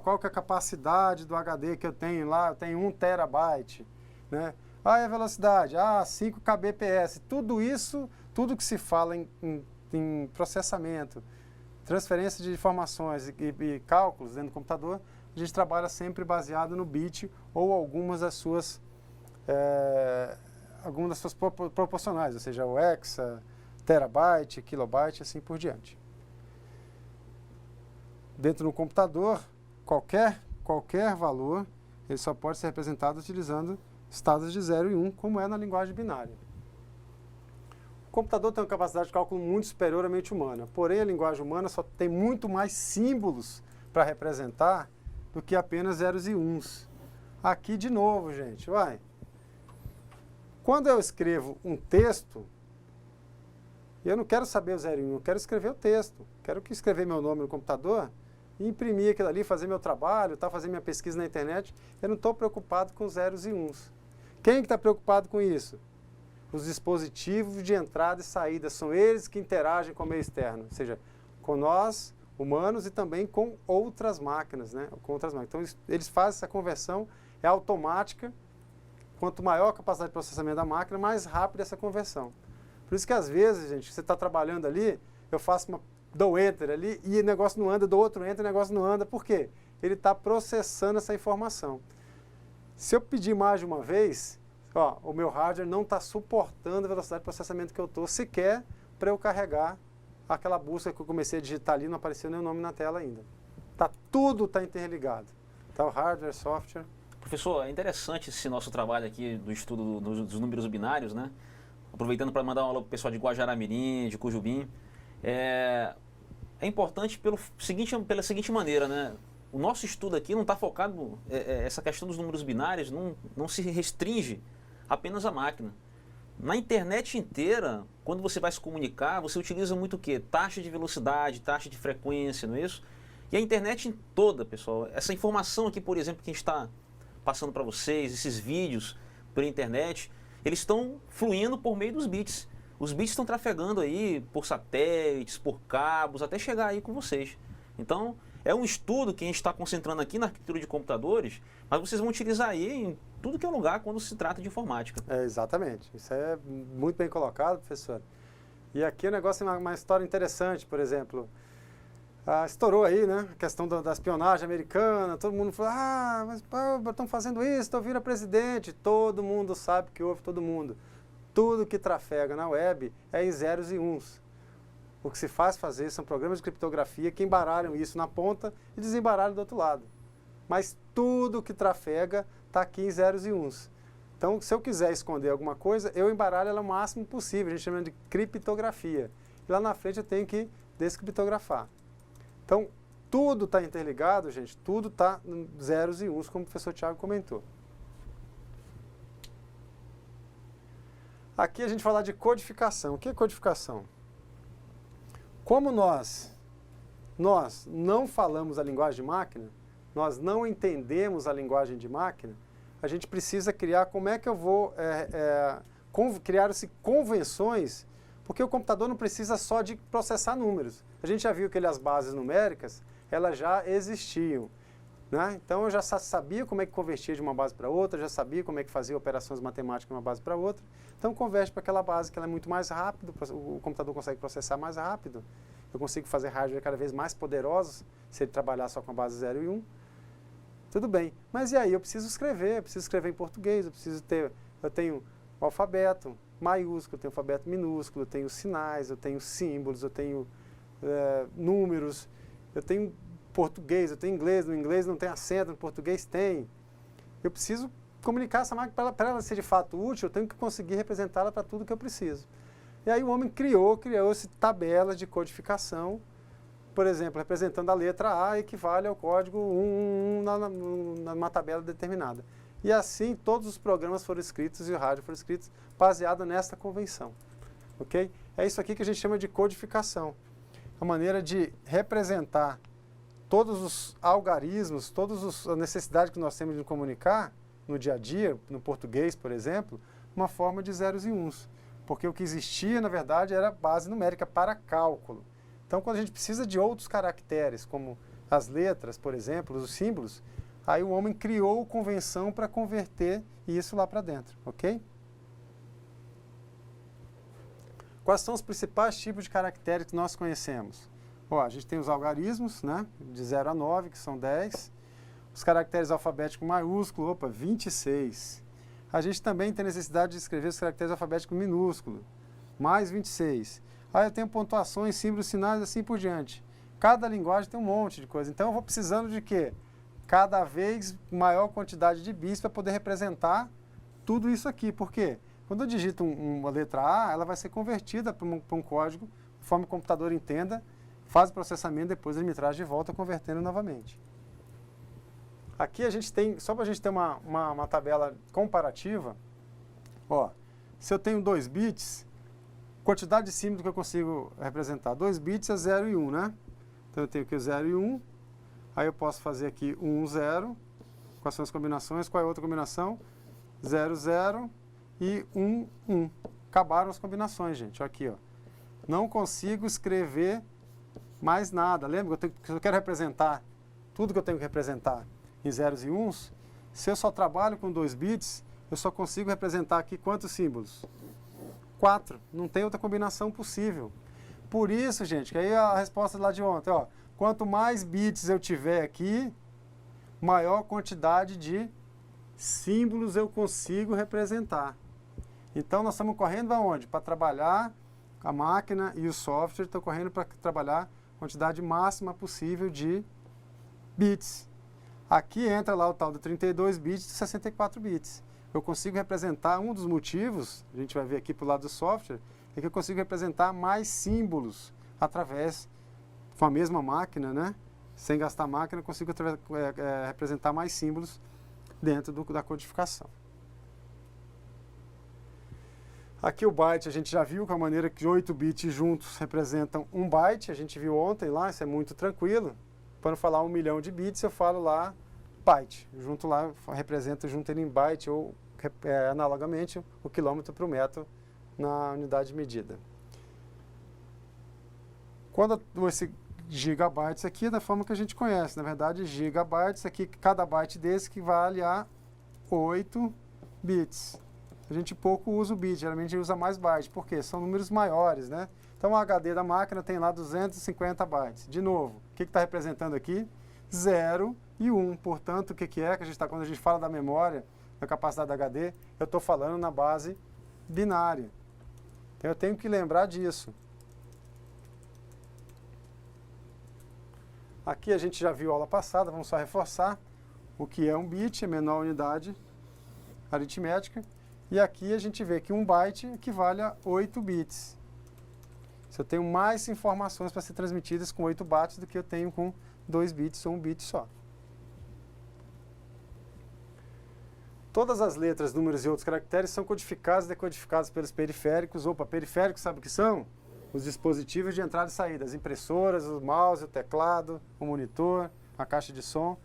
qual que é a capacidade do HD que eu tenho lá, eu tenho 1 terabyte, né? É a velocidade, 5 kbps, tudo isso, tudo que se fala em processamento, transferência de informações e cálculos dentro do computador, a gente trabalha sempre baseado no bit ou algumas das suas proporcionais, ou seja, o hexa, terabyte, kilobyte, assim por diante. Dentro do computador, qualquer valor, ele só pode ser representado utilizando estados de 0 e 1, como é na linguagem binária. O computador tem uma capacidade de cálculo muito superior à mente humana, porém a linguagem humana só tem muito mais símbolos para representar do que apenas zeros e uns. Aqui de novo, gente, quando eu escrevo um texto, eu não quero saber o 0 e 1, eu quero escrever o texto. Quero escrever meu nome no computador e imprimir aquilo ali, fazer meu trabalho, fazer minha pesquisa na internet. Eu não estou preocupado com zeros e uns. Quem que está preocupado com isso? Os dispositivos de entrada e saída, são eles que interagem com o meio externo, ou seja, com nós, humanos, e também com outras máquinas, né? Então, eles fazem essa conversão, é automática. Quanto maior a capacidade de processamento da máquina, mais rápida essa conversão. Por isso que, às vezes, gente, você está trabalhando ali, eu dou enter ali, e o negócio não anda, dou outro enter, o negócio não anda. Por quê? Ele está processando essa informação. Se eu pedir mais de uma vez, o meu hardware não está suportando a velocidade de processamento que eu estou, sequer para eu carregar aquela busca que eu comecei a digitar ali, não apareceu nenhum nome na tela ainda. Tudo está interligado. O hardware, software. Professor, é interessante esse nosso trabalho aqui do estudo dos números binários, né? Aproveitando para mandar um alô para o pessoal de Guajará-Mirim, de Cujubim. É importante pela seguinte maneira, né? O nosso estudo aqui não está focado, essa questão dos números binários não se restringe apenas à máquina. Na internet inteira, quando você vai se comunicar, você utiliza muito o quê? Taxa de velocidade, taxa de frequência, não é isso? E a internet toda, pessoal, essa informação aqui, por exemplo, que a gente está passando para vocês, esses vídeos pela internet, eles estão fluindo por meio dos bits. Os bits estão trafegando aí por satélites, por cabos, até chegar aí com vocês. Então, é um estudo que a gente está concentrando aqui na arquitetura de computadores, mas vocês vão utilizar aí em tudo que é lugar quando se trata de informática. Exatamente. Isso é muito bem colocado, professor. E aqui o negócio é uma história interessante, por exemplo. Estourou aí, né, a questão da espionagem americana, todo mundo falou, mas estão fazendo isso, estão vindo a presidente. Todo mundo sabe que houve todo mundo. Tudo que trafega na web é em zeros e uns. O que se faz fazer são programas de criptografia que embaralham isso na ponta e desembaralham do outro lado. Mas tudo que trafega está aqui em zeros e uns. Então, se eu quiser esconder alguma coisa, eu embaralho ela o máximo possível. A gente chama de criptografia. E lá na frente eu tenho que descriptografar. Então, tudo está interligado, gente. Tudo está em zeros e uns, como o professor Thiago comentou. Aqui a gente fala de codificação. O que é codificação? Como nós não falamos a linguagem de máquina, nós não entendemos a linguagem de máquina, a gente precisa criar como é que eu vou criar-se convenções, porque o computador não precisa só de processar números. A gente já viu que as bases numéricas, elas já existiam. Né? Então, eu já sabia como é que convertia de uma base para outra, já sabia como é que fazia operações matemáticas de uma base para outra. Então, converte para aquela base que ela é muito mais rápido, o computador consegue processar mais rápido. Eu consigo fazer hardware cada vez mais poderosos se ele trabalhar só com a base 0 e 1. Tudo bem. Mas e aí? Eu preciso escrever em português, eu tenho o alfabeto maiúsculo, eu tenho o alfabeto minúsculo, eu tenho sinais, eu tenho símbolos, eu tenho números, eu tenho português, eu tenho inglês, no inglês não tem acento, no português tem. Eu preciso comunicar essa máquina, para ela ser de fato útil, eu tenho que conseguir representá-la para tudo que eu preciso. E aí o homem criou-se tabelas de codificação, por exemplo, representando a letra A equivale ao código 111 numa tabela determinada. E assim todos os programas foram escritos e o hardware foram escritos baseado nesta convenção. Ok? É isso aqui que a gente chama de codificação. A maneira de representar todos os algarismos, todas as necessidades que nós temos de comunicar no dia a dia, no português, por exemplo, uma forma de zeros e uns. Porque o que existia, na verdade, era base numérica para cálculo. Então, quando a gente precisa de outros caracteres, como as letras, por exemplo, os símbolos, aí o homem criou convenção para converter isso lá para dentro, ok? Quais são os principais tipos de caracteres que nós conhecemos? Ó, a gente tem os algarismos, né, de 0 a 9, que são 10. Os caracteres alfabéticos maiúsculos, 26. A gente também tem necessidade de escrever os caracteres alfabéticos minúsculos, mais 26. Aí eu tenho pontuações, símbolos, sinais, assim por diante. Cada linguagem tem um monte de coisa. Então eu vou precisando de quê? Cada vez maior quantidade de bits para poder representar tudo isso aqui. Por quê? Quando eu digito uma letra A, ela vai ser convertida para um código, conforme o computador entenda, faz o processamento, depois ele me traz de volta, convertendo novamente. Aqui a gente tem, só para a gente ter uma tabela comparativa, ó, se eu tenho 2 bits, quantidade de símbolos que eu consigo representar. 2 bits é 0 e 1, né? Então eu tenho aqui o 0 e 1, aí eu posso fazer aqui 1, 0, quais são as combinações, qual é a outra combinação? 0, 0 e 1, 1. Acabaram as combinações, gente, aqui, ó. Não consigo escrever mais nada. Lembra que eu quero representar tudo que eu tenho que representar em zeros e uns? Se eu só trabalho com 2 bits, eu só consigo representar aqui quantos símbolos? 4. Não tem outra combinação possível. Por isso, gente, que aí a resposta lá de ontem, ó, quanto mais bits eu tiver aqui, maior quantidade de símbolos eu consigo representar. Então, nós estamos correndo aonde? Para trabalhar a máquina e o software estão correndo para trabalhar a quantidade máxima possível de bits. Aqui entra lá o tal de 32 bits e 64 bits. Eu consigo representar, um dos motivos, a gente vai ver aqui para o lado do software, é que eu consigo representar mais símbolos através, com a mesma máquina, né? Sem gastar máquina, eu consigo representar mais símbolos dentro da codificação. Aqui o byte a gente já viu, com a maneira que 8 bits juntos representam 1 byte, a gente viu ontem lá, isso é muito tranquilo. Para não falar 1 milhão de bits, eu falo lá byte. Junto lá, representa junto ele em byte ou analogamente o quilômetro para o metro na unidade de medida. Quando esse gigabytes aqui é da forma que a gente conhece, na verdade gigabytes aqui, cada byte desse equivale a 8 bits. A gente pouco usa o bit, geralmente usa mais bytes, porque são números maiores, né? Então o HD da máquina tem lá 250 bytes. De novo, o que está representando aqui? 0 e 1. Portanto, o que é que a gente está, quando a gente fala da memória, da capacidade da HD, eu estou falando na base binária. Então eu tenho que lembrar disso. Aqui a gente já viu a aula passada, vamos só reforçar o que é um bit, a menor unidade aritmética. E aqui a gente vê que 1 byte equivale a 8 bits. Se eu tenho mais informações para ser transmitidas com 8 bytes do que eu tenho com 2 bits ou 1 bit só. Todas as letras, números e outros caracteres são codificados e decodificados pelos periféricos. Opa, periféricos sabe o que são? Os dispositivos de entrada e saída, as impressoras, o mouse, o teclado, o monitor, a caixa de som,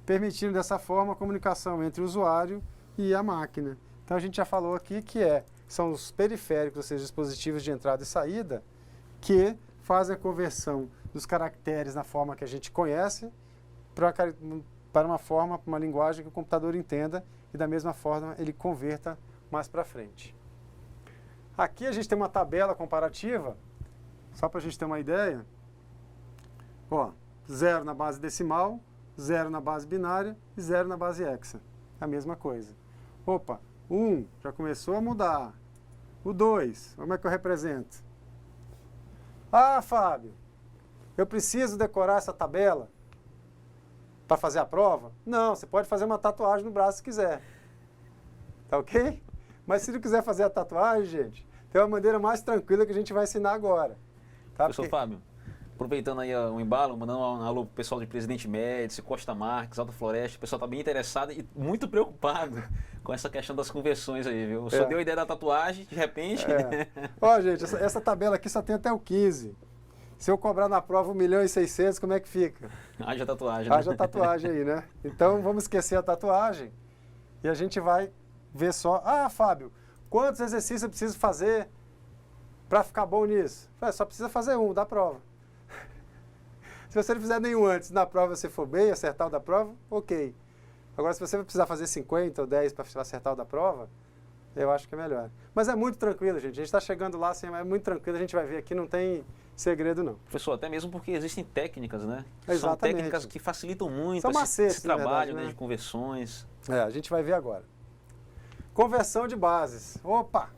permitindo dessa forma a comunicação entre o usuário e a máquina. Então a gente já falou aqui que são os periféricos, ou seja, dispositivos de entrada e saída, que fazem a conversão dos caracteres na forma que a gente conhece para uma linguagem que o computador entenda e da mesma forma ele converta mais para frente. Aqui a gente tem uma tabela comparativa, só para a gente ter uma ideia. Ó, 0 na base decimal, 0 na base binária e 0 na base hexa. A mesma coisa. Opa, 1 já começou a mudar. O 2, como é que eu represento? Ah, Fábio, eu preciso decorar essa tabela para fazer a prova? Não, você pode fazer uma tatuagem no braço se quiser. Tá ok? Mas se não quiser fazer a tatuagem, gente, tem uma maneira mais tranquila que a gente vai ensinar agora. Tá? Professor Fábio, aproveitando aí o embalo, mandando um alô pro pessoal de Presidente Médici, Costa Marques, Alta Floresta, o pessoal está bem interessado e muito preocupado com essa questão das conversões aí, viu? O senhor deu a ideia da tatuagem, de repente... Ó, gente, essa tabela aqui só tem até o 15. Se eu cobrar na prova 1.600.000, como é que fica? Haja tatuagem, né? Haja tatuagem aí, né? Então, vamos esquecer a tatuagem e a gente vai ver só... Ah, Fábio, quantos exercícios eu preciso fazer para ficar bom nisso? Só precisa fazer um da prova. Se você não fizer nenhum antes, na prova você for bem, acertar o da prova, ok. Agora, se você vai precisar fazer 50 ou 10 para acertar o da prova, eu acho que é melhor. Mas é muito tranquilo, gente. A gente está chegando lá, assim, é muito tranquilo. A gente vai ver aqui, não tem segredo, não. Professor, até mesmo porque existem técnicas, né? Exatamente. São técnicas que facilitam muito esse trabalho, né, de conversões. A gente vai ver agora. Conversão de bases. Opa!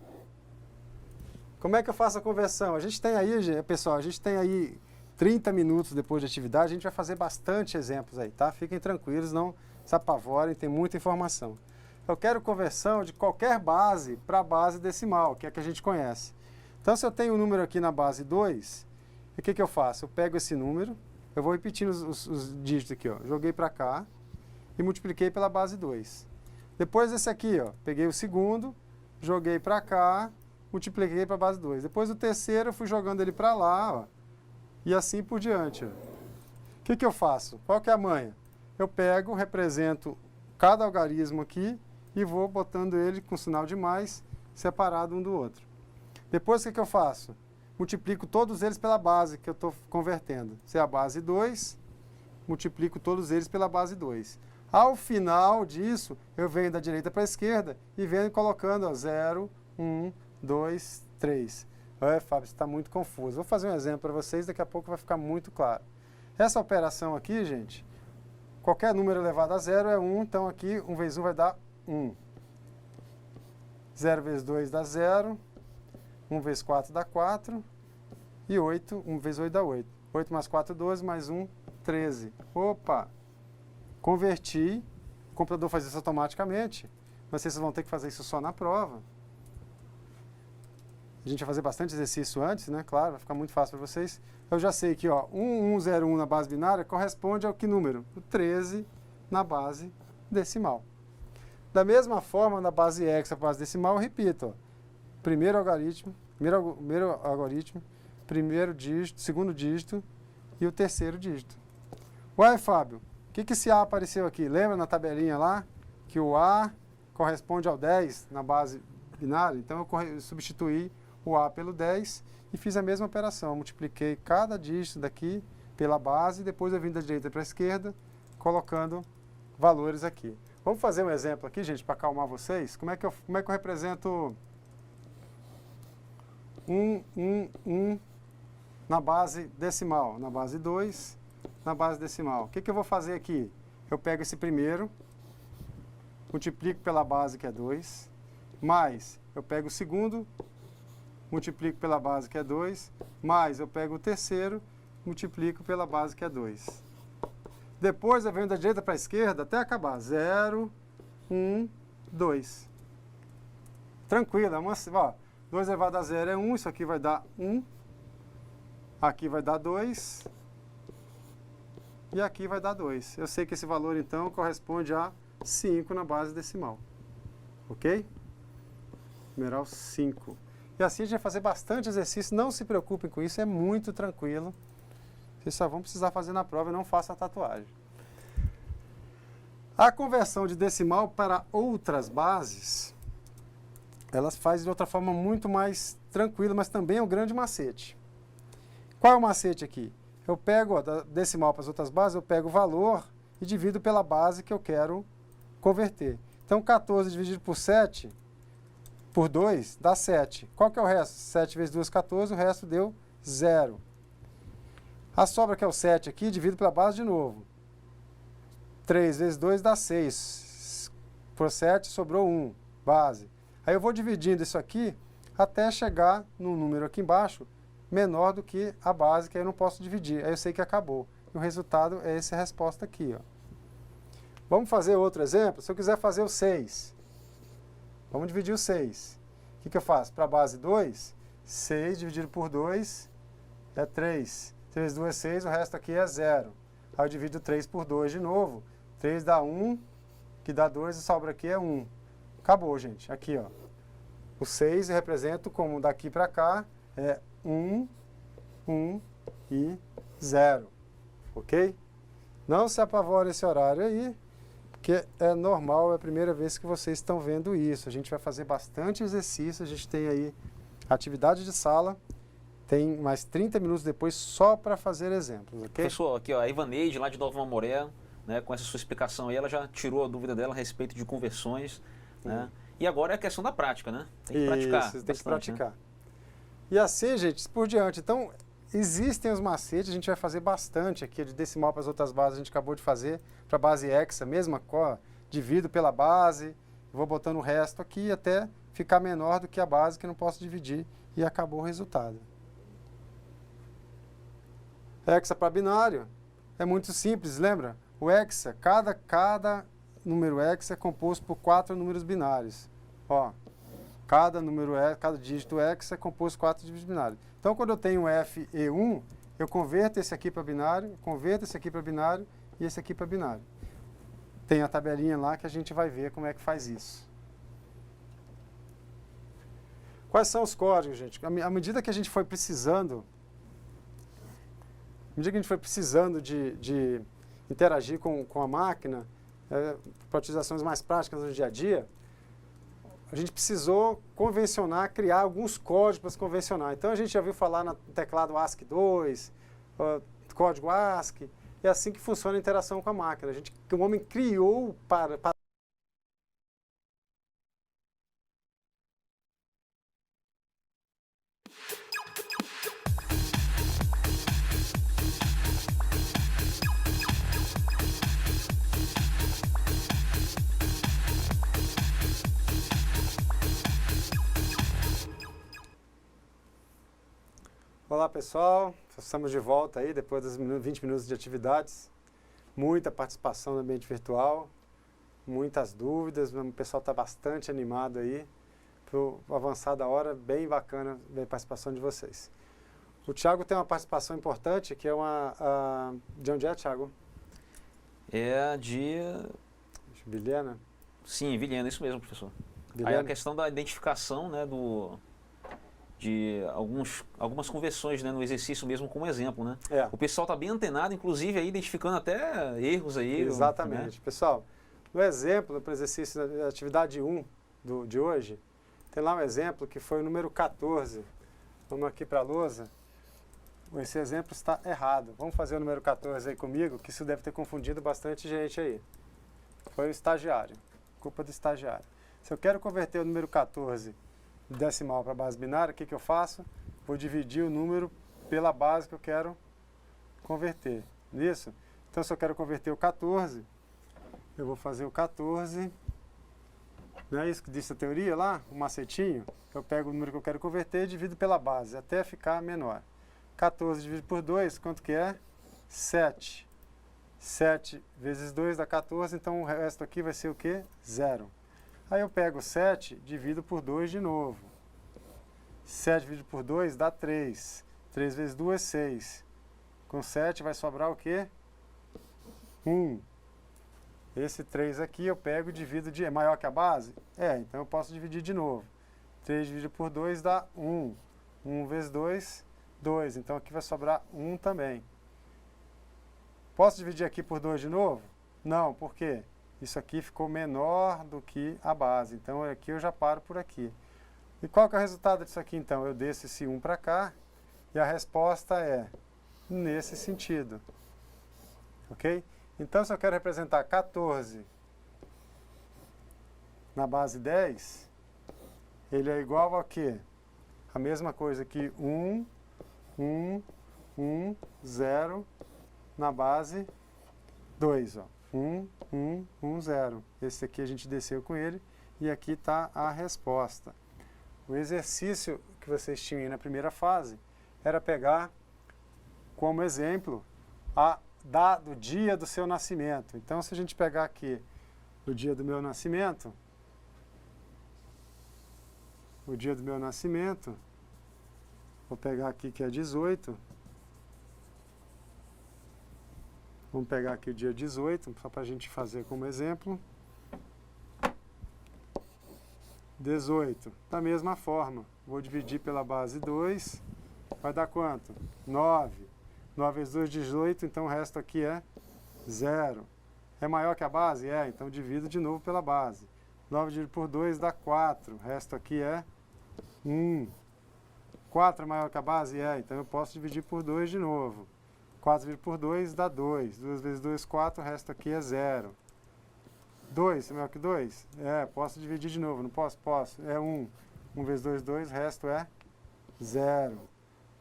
Como é que eu faço a conversão? A gente tem aí, pessoal, a gente tem aí 30 minutos depois de atividade, a gente vai fazer bastante exemplos aí, tá? Fiquem tranquilos, não se apavorem, tem muita informação. Eu quero conversão de qualquer base para a base decimal, que é a que a gente conhece. Então, se eu tenho um número aqui na base 2, o que eu faço? Eu pego esse número, eu vou repetindo os dígitos aqui, ó. Joguei para cá e multipliquei pela base 2. Depois esse aqui, ó, peguei o segundo, joguei para cá, multipliquei para a base 2. Depois o terceiro, eu fui jogando ele para lá, ó, e assim por diante. Ó. O que eu faço? Qual que é a manha? Eu pego, represento cada algarismo aqui e vou botando ele com sinal de mais, separado um do outro. Depois o que eu faço? Multiplico todos eles pela base que eu estou convertendo. Se é a base 2, multiplico todos eles pela base 2. Ao final disso, eu venho da direita para a esquerda e venho colocando 0, 1, 2, 3. Fábio, você está muito confuso. Vou fazer um exemplo para vocês, daqui a pouco vai ficar muito claro. Essa operação aqui, gente, qualquer número elevado a 0 é 1, então aqui 1 vezes 1 vai dar 1. 0 vezes 2 dá 0, 1 vezes 4 dá 4, e 8, 1 vezes 8 dá 8. 8 mais 4, 12, mais 1, 13. Opa! Converti, o computador faz isso automaticamente, mas vocês vão ter que fazer isso só na prova. A gente vai fazer bastante exercício antes, né? Claro, vai ficar muito fácil para vocês. Eu já sei que, ó, 1101 na base binária corresponde ao que número? O 13 na base decimal. Da mesma forma, na base hexa, base decimal, eu repito, ó, primeiro algoritmo, primeiro dígito, segundo dígito e o terceiro dígito. Ué, Fábio, o que esse A apareceu aqui? Lembra na tabelinha lá que o A corresponde ao 10 na base binária? Então eu substituí o A pelo 10 e fiz a mesma operação. Multipliquei cada dígito daqui pela base, depois eu vim da direita para a esquerda, colocando valores aqui. Vamos fazer um exemplo aqui, gente, para acalmar vocês. Como é que eu represento 1 na base decimal? Na base 2, na base decimal. O que eu vou fazer aqui? Eu pego esse primeiro, multiplico pela base que é 2, mais eu pego o segundo, multiplico pela base que é 2, mais eu pego o terceiro, multiplico pela base que é 2. Depois eu venho da direita para a esquerda até acabar. 0, 1, 2. Tranquilo. Ó, 2 elevado a 0 é 1, isso aqui vai dar 1. Aqui vai dar 2. E aqui vai dar 2. Eu sei que esse valor, então, corresponde a 5 na base decimal. Ok? Numeral 5. E assim a gente vai fazer bastante exercício. Não se preocupem com isso, é muito tranquilo. Vocês só vão precisar fazer na prova e não façam a tatuagem. A conversão de decimal para outras bases, elas fazem de outra forma muito mais tranquila, mas também é um grande macete. Qual é o macete aqui? Eu pego, ó, da decimal para as outras bases, eu pego o valor e divido pela base que eu quero converter. Então, 14 dividido por 7, por 2, dá 7. Qual que é o resto? 7 vezes 2, 14, o resto deu 0. A sobra que é o 7 aqui, divido pela base de novo. 3 vezes 2 dá 6. Por 7 sobrou 1, base. Aí eu vou dividindo isso aqui até chegar no número aqui embaixo menor do que a base, que aí eu não posso dividir. Aí eu sei que acabou. E o resultado é essa resposta aqui, ó. Vamos fazer outro exemplo? Se eu quiser fazer o 6, vamos dividir o 6. O que eu faço? Para a base 2, 6 dividido por 2 é 3. 3 vezes 2 é 6, o resto aqui é 0. Aí eu divido 3 por 2 de novo. 3 dá 1, que dá 2, e sobra aqui é 1. Acabou, gente. Aqui, ó. O 6 representa como daqui para cá é 1, 1 e 0. Ok? Não se apavore esse horário aí, porque é normal, é a primeira vez que vocês estão vendo isso. A gente vai fazer bastante exercício, a gente tem aí atividade de sala, tem mais 30 minutos depois só para fazer exemplos, ok? Professor, aqui ó, a Ivaneide, lá de Nova Mamoré, né, com essa sua explicação aí, ela já tirou a dúvida dela a respeito de conversões, né? E agora é a questão da prática, né? Tem que praticar. Isso, tem que praticar. Né? E assim, gente, por diante. Então, existem os macetes, a gente vai fazer bastante aqui, de decimal para as outras bases, a gente acabou de fazer, para a base hexa, mesma coisa, divido pela base, vou botando o resto aqui até ficar menor do que a base, que não posso dividir, e acabou o resultado. Hexa para binário é muito simples, lembra? O hexa, cada número hexa é composto por 4 números binários. Ó, cada dígito hexa é composto por 4 dígitos binários. Então, quando eu tenho FE1, eu converto esse aqui para binário, converto esse aqui para binário e esse aqui para binário. Tem a tabelinha lá que a gente vai ver como é que faz isso. Quais são os códigos, gente? À medida que a gente foi precisando, de interagir com a máquina, para utilizações mais práticas no dia a dia, a gente precisou convencionar, criar alguns códigos para se convencionar. Então, a gente já ouviu falar no teclado ASCII2, código ASCII, é assim que funciona a interação com a máquina. O homem criou para Olá pessoal, estamos de volta aí depois dos 20 minutos de atividades. Muita participação no ambiente virtual, muitas dúvidas, o pessoal está bastante animado aí. Para o avançar da hora, bem bacana ver a participação de vocês. O Thiago tem uma participação importante, que é de onde é, Thiago? É de... Vilhena? Sim, Vilhena, isso mesmo, professor. Vilhena. Aí a questão da identificação, né, de algumas conversões, né, no exercício mesmo como exemplo, né? É. O pessoal está bem antenado, inclusive aí identificando até erros aí. Exatamente. Né? Pessoal, no exemplo, para o exercício da atividade 1 de hoje, tem lá um exemplo que foi o número 14. Vamos aqui para a lousa. Esse exemplo está errado. Vamos fazer o número 14 aí comigo, que isso deve ter confundido bastante gente aí. Foi o estagiário. Culpa do estagiário. Se eu quero converter o número 14 decimal para a base binária, o que eu faço? Vou dividir o número pela base que eu quero converter. Isso? Então, se eu quero converter o 14, eu vou fazer o 14. Não é isso que disse a teoria lá? O macetinho? Eu pego o número que eu quero converter e divido pela base, até ficar menor. 14 dividido por 2, quanto que é? 7. 7 vezes 2 dá 14, então o resto aqui vai ser o quê? 0. Aí eu pego 7, divido por 2 de novo. 7 dividido por 2 dá 3. 3 vezes 2 é 6. Com 7 vai sobrar o quê? 1. Esse 3 aqui eu pego e divido é maior que a base? É, então eu posso dividir de novo. 3 dividido por 2 dá 1. 1 vezes 2, 2. Então aqui vai sobrar 1 também. Posso dividir aqui por 2 de novo? Não, por quê? isso aqui ficou menor do que a base. Então, aqui eu já paro por aqui. E qual que é o resultado disso aqui, então? Eu desço esse 1 para cá e a resposta é nesse sentido. Ok? Então, se eu quero representar 14 na base 10, ele é igual a quê? A mesma coisa que 1, 1, 1, 0 na base 2. Ó. 1, 1, 1, 0. Esse aqui a gente desceu com ele e aqui está a resposta. O exercício que vocês tinham aí na primeira fase era pegar como exemplo a do dia do seu nascimento. Então, se a gente pegar aqui o dia do meu nascimento, vou pegar aqui que é 18. Vamos pegar aqui o dia 18, só para a gente fazer como exemplo. 18. Da mesma forma, vou dividir pela base 2. Vai dar quanto? 9. 9 vezes 2, 18, então o resto aqui é 0. É maior que a base? É, então divido de novo pela base. 9 dividido por 2 dá 4. O resto aqui é 1. 4 é maior que a base? É, então eu posso dividir por 2 de novo. 4 dividido por 2 dá 2. 2 vezes 2, 4, o resto aqui é 0. 2 é maior que 2? É, posso dividir de novo, não posso? Posso. É 1. 1 vezes 2, 2, o resto é 0.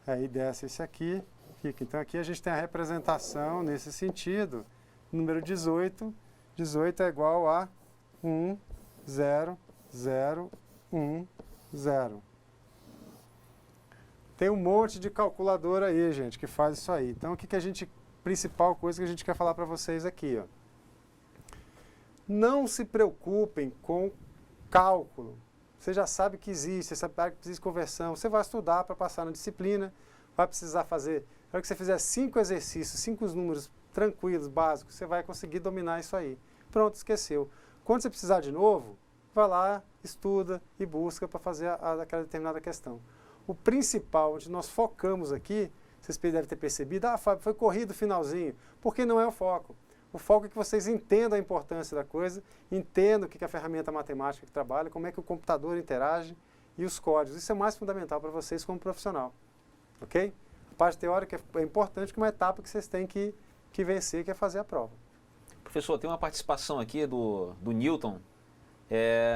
Aí desce esse aqui, fica. Então aqui a gente tem a representação nesse sentido. Número 18. 18 é igual a 1, 0, 0, 1, 0. Tem um monte de calculadora aí, gente, que faz isso aí. Então, o que a gente, principal coisa que a gente quer falar para vocês aqui, ó. Não se preocupem com cálculo. Você já sabe que existe, você sabe que existe conversão. Você vai estudar para passar na disciplina, vai precisar fazer. Na hora que você fizer 5 exercícios, 5 números tranquilos, básicos, você vai conseguir dominar isso aí. Pronto, esqueceu. Quando você precisar de novo, vai lá, estuda e busca para fazer aquela determinada questão. O principal, onde nós focamos aqui, vocês devem ter percebido, Fábio, foi corrido o finalzinho, porque não é o foco. O foco é que vocês entendam a importância da coisa, entendam o que é a ferramenta matemática que trabalha, como é que o computador interage e os códigos. Isso é mais fundamental para vocês como profissional. Ok? A parte teórica é importante, que é uma etapa que vocês têm que vencer, que é fazer a prova. Professor, tem uma participação aqui do Newton,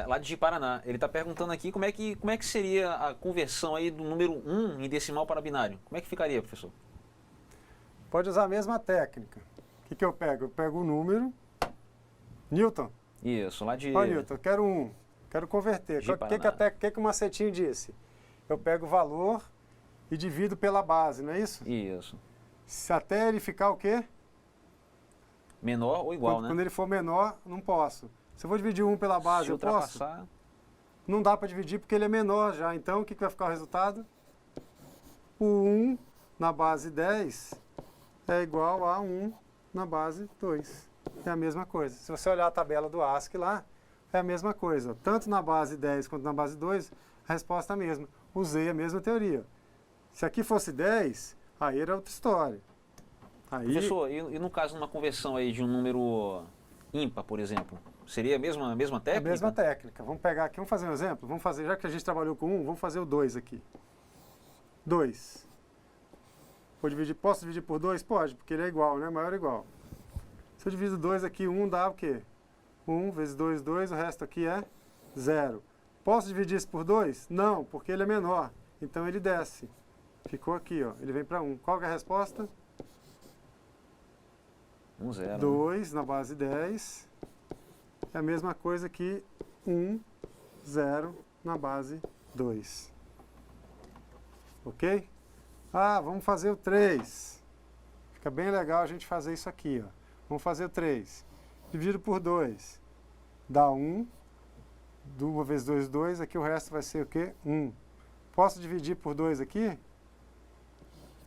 lá de Paraná. Ele está perguntando aqui como é que seria a conversão aí do número 1 em decimal para binário. Como é que ficaria, professor? Pode usar a mesma técnica. O que eu pego? Eu pego o número. Newton? Isso, lá de... Ó, Newton, eu quero 1. Quero converter. O que o macetinho disse? Eu pego o valor e divido pela base, não é isso? Isso. Até ele ficar o quê? Menor ou igual, né? Quando ele for menor, não posso. Se eu vou dividir 1 pela base, eu posso? Não dá para dividir porque ele é menor já. Então, o que vai ficar o resultado? O 1 na base 10 é igual a 1 na base 2. É a mesma coisa. Se você olhar a tabela do ASCII lá, é a mesma coisa. Tanto na base 10 quanto na base 2, a resposta é a mesma. Usei a mesma teoria. Se aqui fosse 10, aí era outra história. Aí... Professor, e no caso de uma conversão aí de um número ímpar, por exemplo, seria a mesma técnica? A mesma técnica. Vamos pegar aqui, vamos fazer um exemplo? Vamos fazer, já que a gente trabalhou com 1, vamos fazer o 2 aqui. 2. Posso dividir por 2? Pode, porque ele é igual, né? Maior ou igual. Se eu divido 2 aqui, 1 dá o quê? 1 vezes 2, 2, o resto aqui é 0. Posso dividir isso por 2? Não, porque ele é menor. Então ele desce. Ficou aqui, ó. Ele vem para 1. Qual que é a resposta? 1, 0. 2 na base 10 é a mesma coisa que 1, 0 na base 2. Ok? Ah, vamos fazer o 3. Fica bem legal a gente fazer isso aqui, ó. Vamos fazer o 3. Dividido por 2 dá 1. 2 vezes 2, 2. Aqui o resto vai ser o quê? 1. Posso dividir por 2 aqui?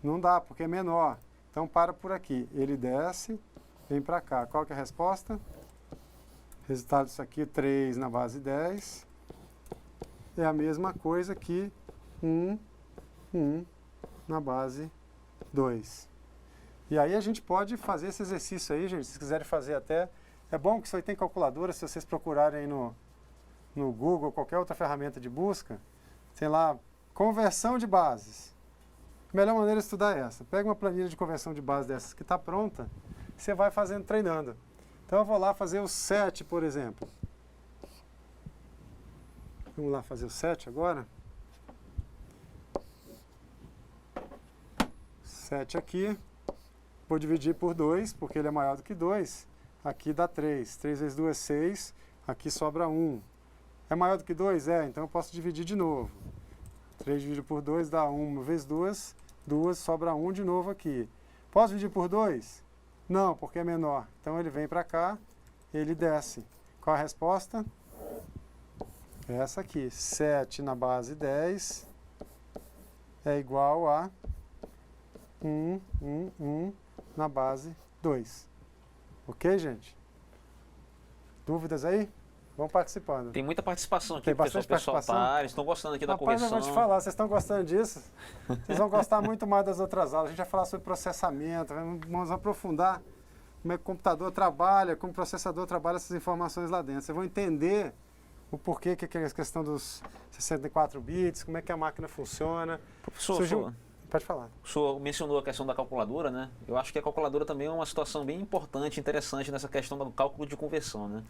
Não dá, porque é menor. Então para por aqui. Ele desce, vem para cá. Qual que é a resposta? Resultado disso aqui, 3 na base 10. É a mesma coisa que 1, 1 na base 2. E aí a gente pode fazer esse exercício aí, gente. Se quiserem fazer até É bom que isso aí tem calculadora, se vocês procurarem no Google, qualquer outra ferramenta de busca, tem lá, conversão de bases. A melhor maneira de estudar é essa. Pega uma planilha de conversão de base dessas que está pronta, você vai fazendo, treinando. Então eu vou lá fazer o 7, por exemplo. Vamos lá fazer o 7 agora. 7 aqui. Vou dividir por 2, porque ele é maior do que 2. Aqui dá 3. 3 vezes 2 é 6. Aqui sobra 1. É maior do que 2? É, então eu posso dividir de novo. 3 dividido por 2 dá 1 vezes 2. 2 sobra 1 de novo aqui. Posso dividir por 2? Não, porque é menor. Então ele vem para cá, ele desce. Qual a resposta? Essa aqui. 7 na base 10 é igual a 1 na base 2. Ok, gente? Dúvidas aí? Vão participando. Tem muita participação aqui, Tem bastante participação. Eles estão gostando aqui da Rapaz, conversão. eu vou te falar, vocês estão gostando disso? Vocês vão gostar muito mais das outras aulas. A gente vai falar sobre processamento, vamos aprofundar como é que o computador trabalha, como o processador trabalha essas informações lá dentro. Vocês vão entender o porquê que é a questão dos 64 bits, como é que a máquina funciona. Professor, Pode falar. o senhor mencionou a questão da calculadora, né? Eu acho que a calculadora também é uma situação bem importante, interessante nessa questão do cálculo de conversão, né?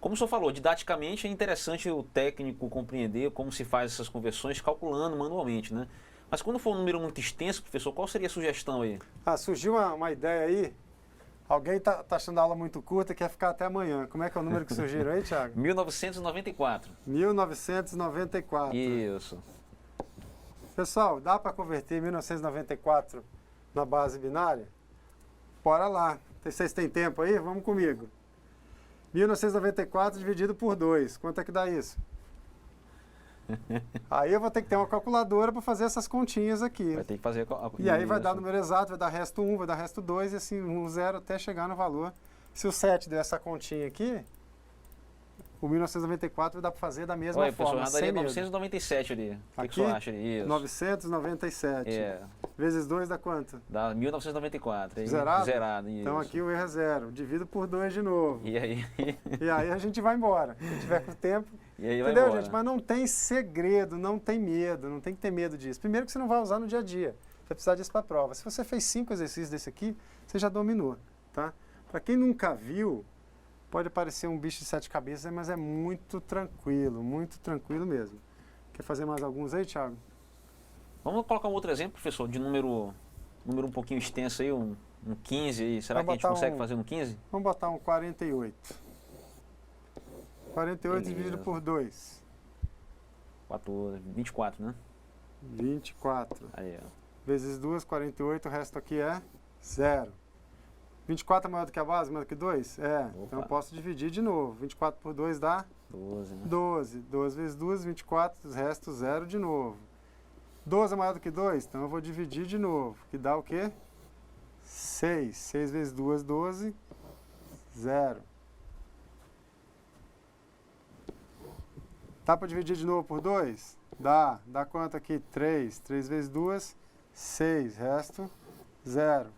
Como o senhor falou, didaticamente é interessante o técnico compreender como se faz essas conversões calculando manualmente, né? Mas quando for um número muito extenso, professor, qual seria a sugestão aí? Surgiu uma ideia aí. Alguém tá achando a aula muito curta e quer ficar até amanhã. Como é que é o número que surgiram aí, Thiago? 1994. 1994. Isso. Pessoal, dá para converter 1994 na base binária? Bora lá. Vocês têm tempo aí? Vamos comigo. 1994 dividido por 2. Quanto é que dá isso? Aí eu vou ter que ter uma calculadora para fazer essas continhas aqui. Vai ter que fazer E aí vai dar número exato, vai dar resto 1, vai dar resto 2 e assim 1, 0 até chegar no valor. Se o 7 der essa continha aqui, o 1994 dá para fazer da mesma forma. Professor, daria 997 ali. O que o senhor acha? Isso. 997. Vezes 2 dá quanto? Dá 1994. Aí, zerado? Zerado, isso. Então aqui o erro é 0. Divido por 2 de novo. E aí? E aí a gente vai embora. Se tiver com tempo. E aí entendeu, vai embora. Gente? Mas não tem segredo, não tem medo, não tem que ter medo disso. Primeiro que você não vai usar no dia a dia. Você vai precisar disso para a prova. Se você fez 5 exercícios desse aqui, você já dominou, tá? Para quem nunca viu, pode parecer um bicho de 7 cabeças, mas é muito tranquilo mesmo. Quer fazer mais alguns aí, Thiago? Vamos colocar um outro exemplo, professor, de número um pouquinho extenso aí, um 15 aí. Será que a gente consegue fazer um 15? Vamos botar um 48. 48 dividido por 2. 24, né? 24. Aí, ó. Vezes 2, 48, o resto aqui é 0. 24 é maior do que a base, maior do que 2? É. Opa. Então eu posso dividir de novo. 24 por 2 dá? 12, né? 12. 12 vezes 2, 24, o resto 0 de novo. 12 é maior do que 2? Então eu vou dividir de novo. Que dá o quê? 6. 6 vezes 2, 12. 0. Dá para dividir de novo por 2? Dá. Dá quanto aqui? 3. 3 vezes 2, 6. Resto, 0.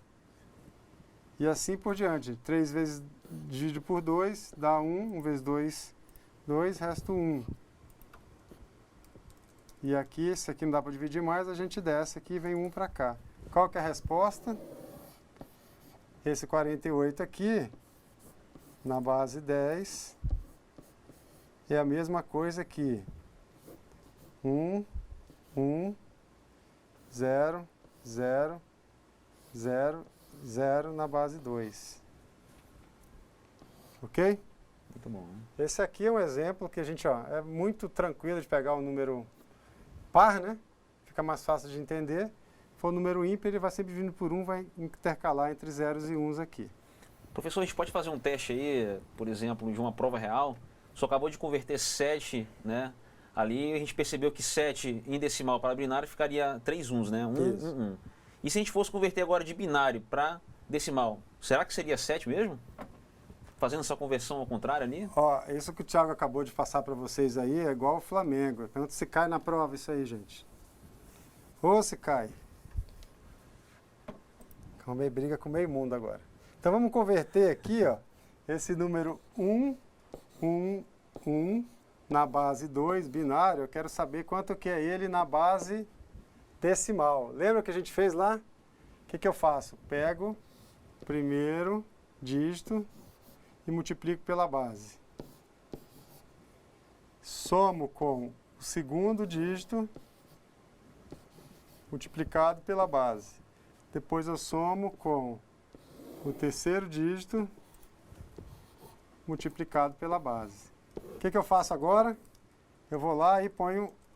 E assim por diante. 3 vezes dividido por 2 dá 1. 1 vezes 2, 2. Resto 1. E aqui, esse aqui não dá para dividir mais, a gente desce aqui e vem 1 para cá. Qual que é a resposta? Esse 48 aqui, na base 10, é a mesma coisa aqui. 1, 0, 0, 0, 0 na base 2. Ok? Muito bom, né? Esse aqui é um exemplo que a gente, é muito tranquilo de pegar o número par, né? Fica mais fácil de entender. Se for um número ímpar, ele vai sempre vindo por 1, vai intercalar entre zeros e uns aqui. Professor, a gente pode fazer um teste aí, por exemplo, de uma prova real? O senhor acabou de converter 7, né? Ali a gente percebeu que 7 em decimal para binário ficaria 3 uns, né? 1. E se a gente fosse converter agora de binário para decimal, será que seria 7 mesmo? Fazendo essa conversão ao contrário ali? Isso que o Thiago acabou de passar para vocês aí é igual ao Flamengo. Quando se cai na prova isso aí, gente. Ou se cai. Arrumei briga com meio mundo agora. Então vamos converter aqui, esse número 1, 1, 1 na base 2, binário, eu quero saber quanto que é ele na base decimal. Lembra que a gente fez lá? O que eu faço? Pego o primeiro dígito e multiplico pela base. Somo com o segundo dígito multiplicado pela base. Depois eu somo com o terceiro dígito multiplicado pela base. O que eu faço agora? Eu vou lá e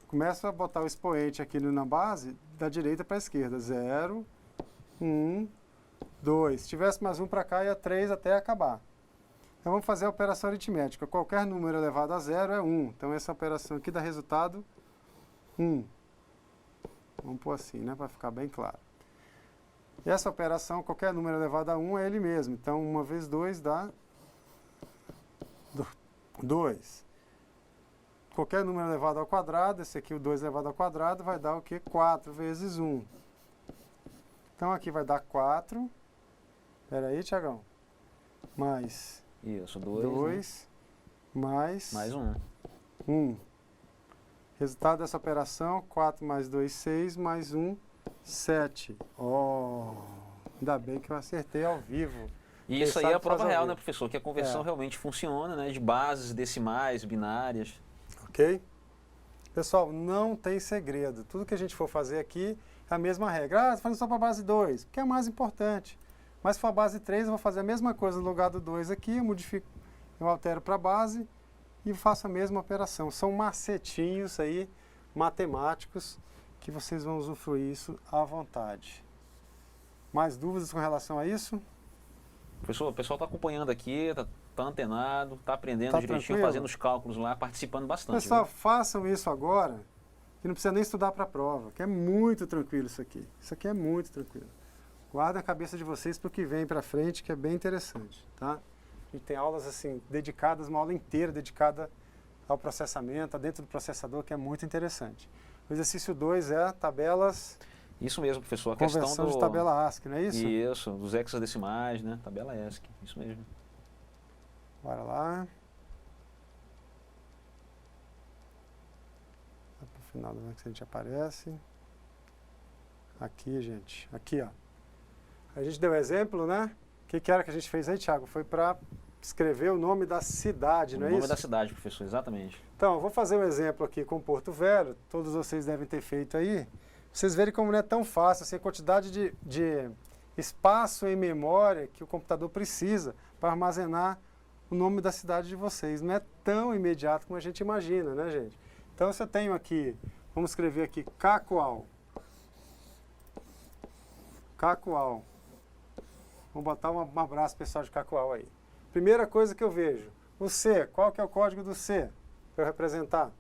começo a botar o expoente aqui na base da direita para a esquerda. 0, 1, 2. Se tivesse mais um para cá, ia 3 até acabar. Então vamos fazer a operação aritmética. Qualquer número elevado a 0 é 1. Então essa operação aqui dá resultado 1. Vamos pôr assim, né, para ficar bem claro. E essa operação, qualquer número elevado a 1 é ele mesmo. Então 1 vezes 2 dá 2. Qualquer número elevado ao quadrado, esse aqui o 2 elevado ao quadrado, vai dar o quê? 4 vezes 1. Então aqui vai dar 4. Espera aí, Tiagão. Mais... Isso, 2. 2, né? Mais 1. 1. Resultado dessa operação, 4 mais 2, 6, mais 1, 7. Oh, ainda bem que eu acertei ao vivo. E isso aí é a prova real, né, professor? Que a conversão realmente funciona, né? De bases decimais, binárias. Ok? Pessoal, não tem segredo. Tudo que a gente for fazer aqui é a mesma regra. Ah, estou fazendo só para a base 2, porque é mais importante. Mas se for a base 3, eu vou fazer a mesma coisa no lugar do 2 aqui, eu altero para a base e faço a mesma operação. São macetinhos aí, matemáticos, que vocês vão usufruir isso à vontade. Mais dúvidas com relação a isso? Professor, o pessoal está acompanhando aqui, está antenado, está aprendendo direitinho, tranquilo? fazendo os cálculos lá, participando bastante. Pessoal, viu? façam isso agora, que não precisa nem estudar para a prova, que é muito tranquilo isso aqui. Isso aqui é muito tranquilo. Guarda a cabeça de vocês para o que vem para frente, que é bem interessante, tá? A gente tem aulas assim, dedicadas, uma aula inteira dedicada ao processamento, dentro do processador, que é muito interessante. O exercício 2 é tabelas... Isso mesmo, professor. A conversão questão de tabela ASCII, não é isso? Isso, dos hexadecimais, né? Tabela ASCII, isso mesmo. Bora lá. Para o final do que a gente aparece. Aqui, gente. Aqui, ó. A gente deu exemplo, né? O que era que a gente fez aí, Thiago? Foi para escrever o nome da cidade, não é isso? O nome da cidade, professor, exatamente. Então, eu vou fazer um exemplo aqui com Porto Velho. Todos vocês devem ter feito aí. Vocês verem como não é tão fácil, assim, a quantidade de espaço em memória que o computador precisa para armazenar o nome da cidade de vocês. Não é tão imediato como a gente imagina, né, gente? Então, se eu tenho aqui, vamos escrever aqui, Cacoal. Cacoal. Vamos botar um abraço pessoal de Cacoal aí. Primeira coisa que eu vejo, o C. Qual que é o código do C para eu representar?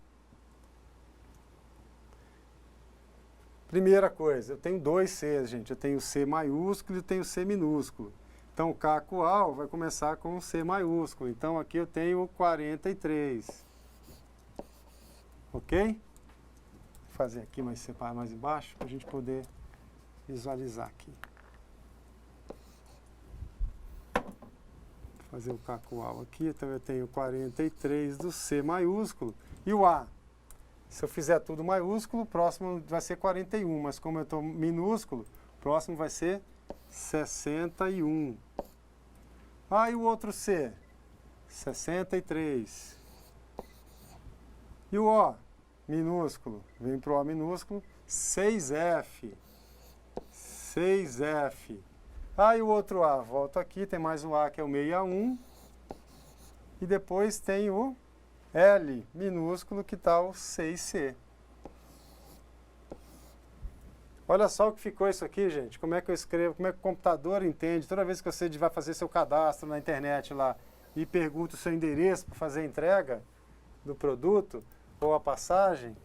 Primeira coisa, eu tenho dois Cs, gente. Eu tenho o C maiúsculo e tenho o C minúsculo. Então, o Cacoal vai começar com o C maiúsculo. Então, aqui eu tenho 43. Ok? Vou fazer aqui, mais separar mais embaixo, para a gente poder visualizar aqui. Vou fazer o Cacoal aqui. Então, eu tenho 43 do C maiúsculo. E o A? Se eu fizer tudo maiúsculo, o próximo vai ser 41, mas como eu estou minúsculo, o próximo vai ser 61. Ah, e o outro C? 63. E o O? Minúsculo. Vem para o O minúsculo. 6F. 6F. Ah, e o outro A? Volto aqui, tem mais o A que é o 61. E depois tem o L minúsculo, que está o 6C. Olha só o que ficou isso aqui, gente. Como é que eu escrevo, como é que o computador entende. Toda vez que você vai fazer seu cadastro na internet lá e pergunta o seu endereço para fazer a entrega do produto ou a passagem,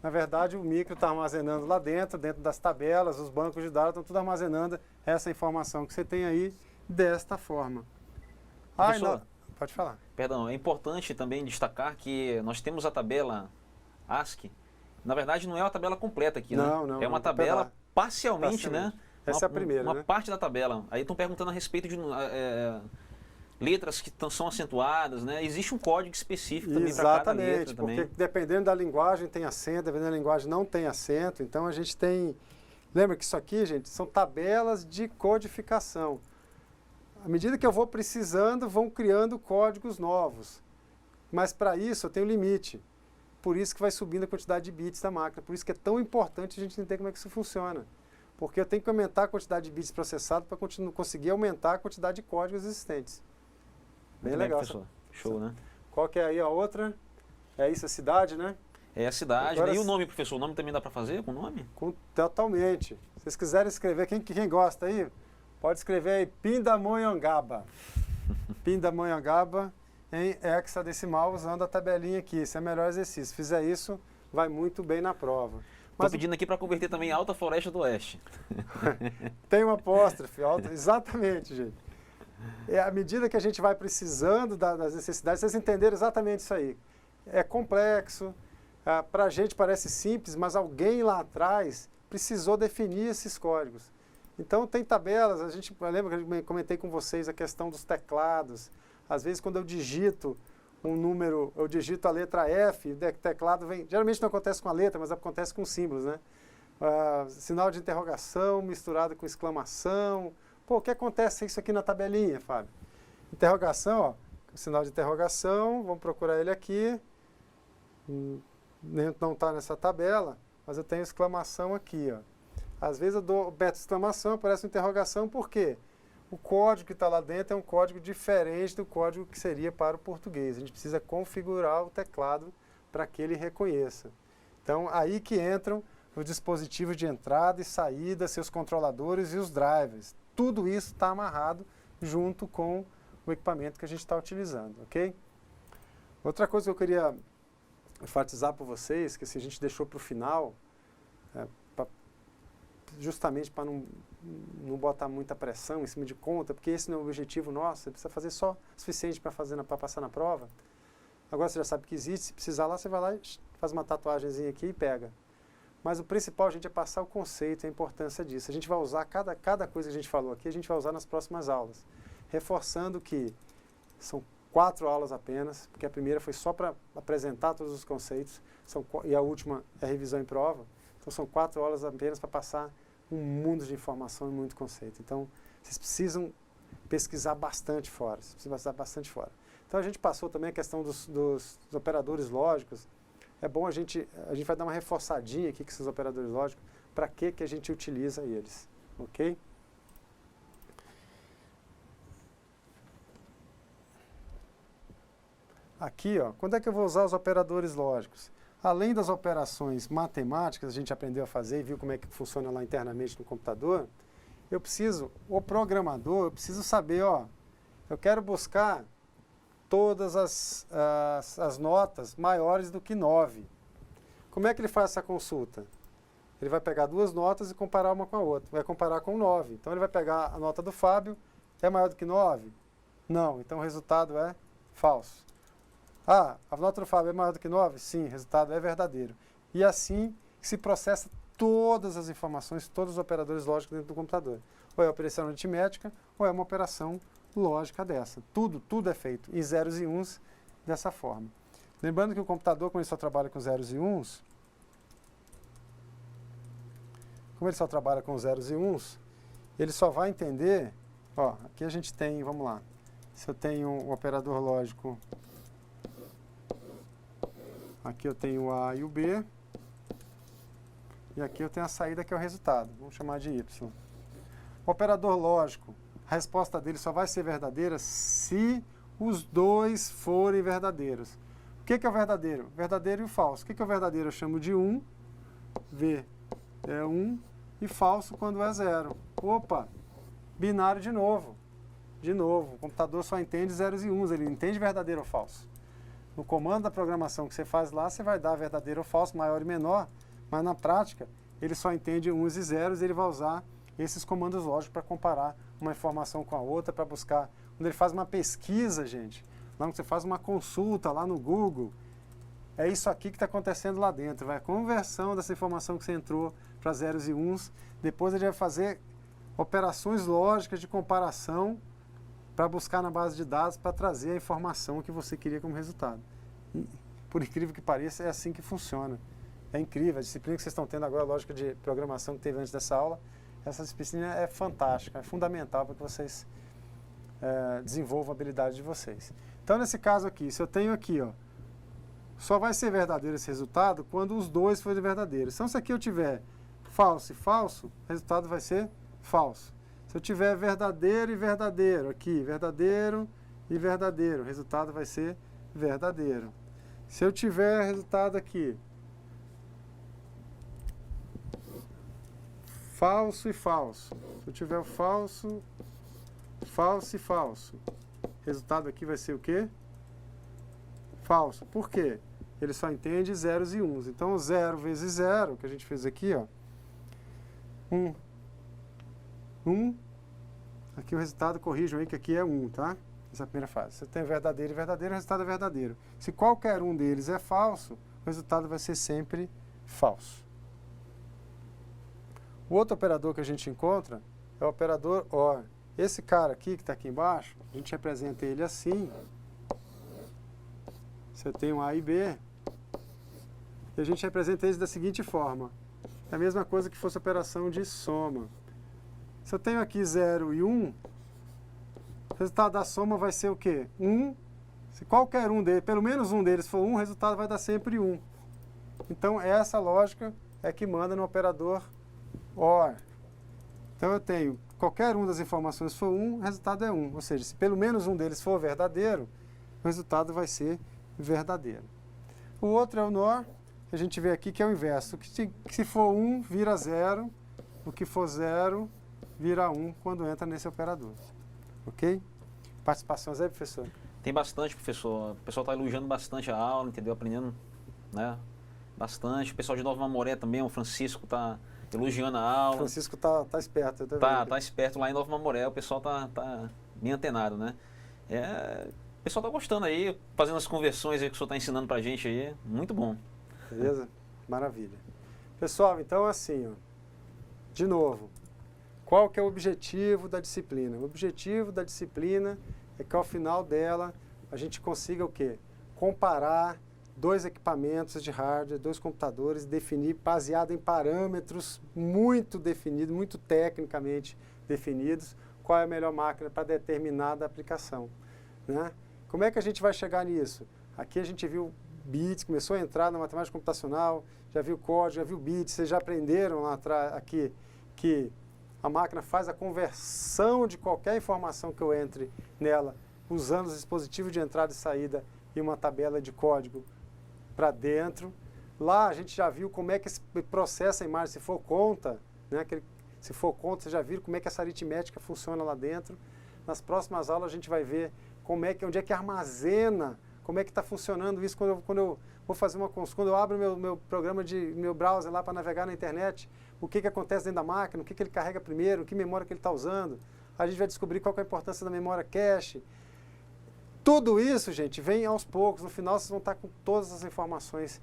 na verdade o micro está armazenando lá dentro das tabelas, os bancos de dados estão tudo armazenando essa informação que você tem aí desta forma. Pode falar. Perdão, é importante também destacar que nós temos a tabela ASCII. Na verdade, não é uma tabela completa aqui, né? Não, é uma tabela parcialmente, né? Essa é a primeira, uma parte da tabela. Aí estão perguntando a respeito de letras que são acentuadas, né? Existe um código específico também para cada letra. Exatamente, porque dependendo da linguagem tem acento, dependendo da linguagem não tem acento. Então a gente tem... Lembra que isso aqui, gente, são tabelas de codificação. À medida que eu vou precisando, vão criando códigos novos. Mas para isso eu tenho limite. Por isso que vai subindo a quantidade de bits da máquina. Por isso que é tão importante a gente entender como é que isso funciona. Porque eu tenho que aumentar a quantidade de bits processados para conseguir aumentar a quantidade de códigos existentes. Bem legal. Professor. Show, né? Qual que é aí a outra? É isso, a cidade, né? É a cidade. Agora, E o nome, professor? O nome também dá para fazer com o nome? Totalmente. Se vocês quiserem escrever, quem gosta aí, pode escrever aí Pindamonhangaba. Pindamonhangaba em hexadecimal usando a tabelinha aqui. Esse é o melhor exercício. Se fizer isso, vai muito bem na prova. Estou pedindo aqui para converter também Alta Floresta do Oeste. Tem uma apóstrofe, exatamente, gente. À medida que a gente vai precisando das necessidades, vocês entenderam exatamente isso aí. É complexo, para a gente parece simples, mas alguém lá atrás precisou definir esses códigos. Então tem tabelas, eu lembro que eu comentei com vocês a questão dos teclados. Às vezes quando eu digito um número, eu digito a letra F, o teclado vem... Geralmente não acontece com a letra, mas acontece com símbolos, né? Sinal de interrogação misturado com exclamação. Pô, o que acontece isso aqui na tabelinha, Fábio? Interrogação, ó, sinal de interrogação, vamos procurar ele aqui. Não está nessa tabela, mas eu tenho exclamação aqui, ó. Às vezes eu dou beta exclamação, aparece uma interrogação, por quê? O código que está lá dentro é um código diferente do código que seria para o português. A gente precisa configurar o teclado para que ele reconheça. Então, aí que entram os dispositivos de entrada e saída, seus controladores e os drivers. Tudo isso está amarrado junto com o equipamento que a gente está utilizando, ok? Outra coisa que eu queria enfatizar para vocês, que se a gente deixou para o final, justamente para não botar muita pressão em cima de conta, porque esse não é o objetivo nosso, você precisa fazer só o suficiente para passar na prova. Agora você já sabe que existe, se precisar lá, você vai lá e faz uma tatuagemzinha aqui e pega. Mas o principal, gente, é passar o conceito, a importância disso. A gente vai usar, cada coisa que a gente falou aqui, a gente vai usar nas próximas aulas. Reforçando que são 4 aulas apenas, porque a primeira foi só para apresentar todos os conceitos, e a última é revisão em prova. Então são 4 aulas apenas para passar um mundo de informação e muito conceito. Então, vocês precisam pesquisar bastante fora. Então, a gente passou também a questão dos operadores lógicos. É bom a gente vai dar uma reforçadinha aqui com esses operadores lógicos, para que a gente utiliza eles, ok? Aqui, ó, quando é que eu vou usar os operadores lógicos? Além das operações matemáticas, a gente aprendeu a fazer e viu como é que funciona lá internamente no computador, o programador, eu preciso saber, ó, eu quero buscar todas as notas maiores do que 9. Como é que ele faz essa consulta? Ele vai pegar 2 notas e comparar uma com a outra. Vai comparar com 9. Então ele vai pegar a nota do Fábio, é maior do que 9? Não, então o resultado é falso. Ah, a nota do Fábio é maior do que 9? Sim, o resultado é verdadeiro. E assim se processa todas as informações, todos os operadores lógicos dentro do computador. Ou é operação aritmética, ou é uma operação lógica dessa. Tudo é feito em zeros e uns dessa forma. Lembrando que o computador, quando ele só trabalha com zeros e uns, ele só vai entender, ó, aqui a gente tem, vamos lá, se eu tenho um operador lógico, aqui eu tenho o A e o B, e aqui eu tenho a saída que é o resultado, vamos chamar de Y. O operador lógico, a resposta dele só vai ser verdadeira se os dois forem verdadeiros. O que é o verdadeiro? Verdadeiro e o falso. O que é o verdadeiro? Eu chamo de 1, V é 1, e falso quando é 0. Opa, binário de novo. O computador só entende zeros e uns, ele entende verdadeiro ou falso. No comando da programação que você faz lá, você vai dar verdadeiro ou falso, maior e menor, mas na prática, ele só entende uns e zeros, e ele vai usar esses comandos lógicos para comparar uma informação com a outra, para buscar. Quando ele faz uma pesquisa, gente, lá quando você faz uma consulta lá no Google, é isso aqui que está acontecendo lá dentro. Vai a conversão dessa informação que você entrou para zeros e uns, depois ele vai fazer operações lógicas de comparação para buscar na base de dados para trazer a informação que você queria como resultado. E, por incrível que pareça, é assim que funciona. É incrível. A disciplina que vocês estão tendo agora, a lógica de programação que teve antes dessa aula, essa disciplina é fantástica, é fundamental para que vocês desenvolvam a habilidade de vocês. Então, nesse caso aqui, se eu tenho aqui, ó, só vai ser verdadeiro esse resultado quando os dois forem verdadeiros. Então, se aqui eu tiver falso e falso, o resultado vai ser falso. Se eu tiver verdadeiro e verdadeiro, aqui, verdadeiro e verdadeiro, o resultado vai ser verdadeiro. Se eu tiver resultado aqui, falso e falso. Se eu tiver o falso, falso e falso, o resultado aqui vai ser o quê? Falso. Por quê? Ele só entende zeros e uns. Então, 0 vezes 0, que a gente fez aqui, ó, 1. Aqui o resultado, corrijam aí que aqui é 1, tá? Essa é a primeira fase. Você tem verdadeiro e verdadeiro, o resultado é verdadeiro. Se qualquer um deles é falso, o resultado vai ser sempre falso. O outro operador que a gente encontra é o operador OR. Esse cara aqui, que está aqui embaixo, a gente representa ele assim. Você tem um A e B. E a gente representa eles da seguinte forma. É a mesma coisa que fosse operação de soma. Se eu tenho aqui 0 e 1, o resultado da soma vai ser o quê? 1. Se qualquer um deles, pelo menos um deles for 1, o resultado vai dar sempre 1. Então, essa lógica é que manda no operador OR. Então, eu tenho, qualquer uma das informações for 1, o resultado é 1. Ou seja, se pelo menos um deles for verdadeiro, o resultado vai ser verdadeiro. O outro é o NOR, que a gente vê aqui que é o inverso. Que se for 1, vira 0. O que for 0, vira 1 quando entra nesse operador. Ok? Participações aí, professor? Tem bastante, professor. O pessoal está elogiando bastante a aula, entendeu? Aprendendo, né? Bastante. O pessoal de Nova Mamoré também, o Francisco está elogiando a aula. O Francisco tá esperto. Tá esperto lá em Nova Mamoré. O pessoal tá bem antenado, né? O pessoal tá gostando aí, fazendo as conversões aí que o senhor está ensinando pra gente aí. Muito bom. Beleza? Maravilha. Pessoal, então assim, ó, de novo, qual que é o objetivo da disciplina? O objetivo da disciplina é que ao final dela a gente consiga o quê? Comparar dois equipamentos de hardware, dois computadores, definir baseado em parâmetros muito definidos, muito tecnicamente definidos, qual é a melhor máquina para determinada aplicação, né? Como é que a gente vai chegar nisso? Aqui a gente viu bits, começou a entrar na matemática computacional, já viu código, já viu bits, vocês já aprenderam lá atrás aqui que a máquina faz a conversão de qualquer informação que eu entre nela, usando os dispositivos de entrada e saída e uma tabela de código para dentro. Lá a gente já viu como é que se processa a imagem, se for conta, né? Se for conta, vocês já viram como é que essa aritmética funciona lá dentro. Nas próximas aulas a gente vai ver onde é que armazena, como é que está funcionando isso quando eu vou fazer uma consulta, quando eu abro meu programa meu browser lá para navegar na internet, o que acontece dentro da máquina, o que ele carrega primeiro, que memória que ele está usando. A gente vai descobrir qual que é a importância da memória cache. Tudo isso, gente, vem aos poucos. No final, vocês vão estar com todas as informações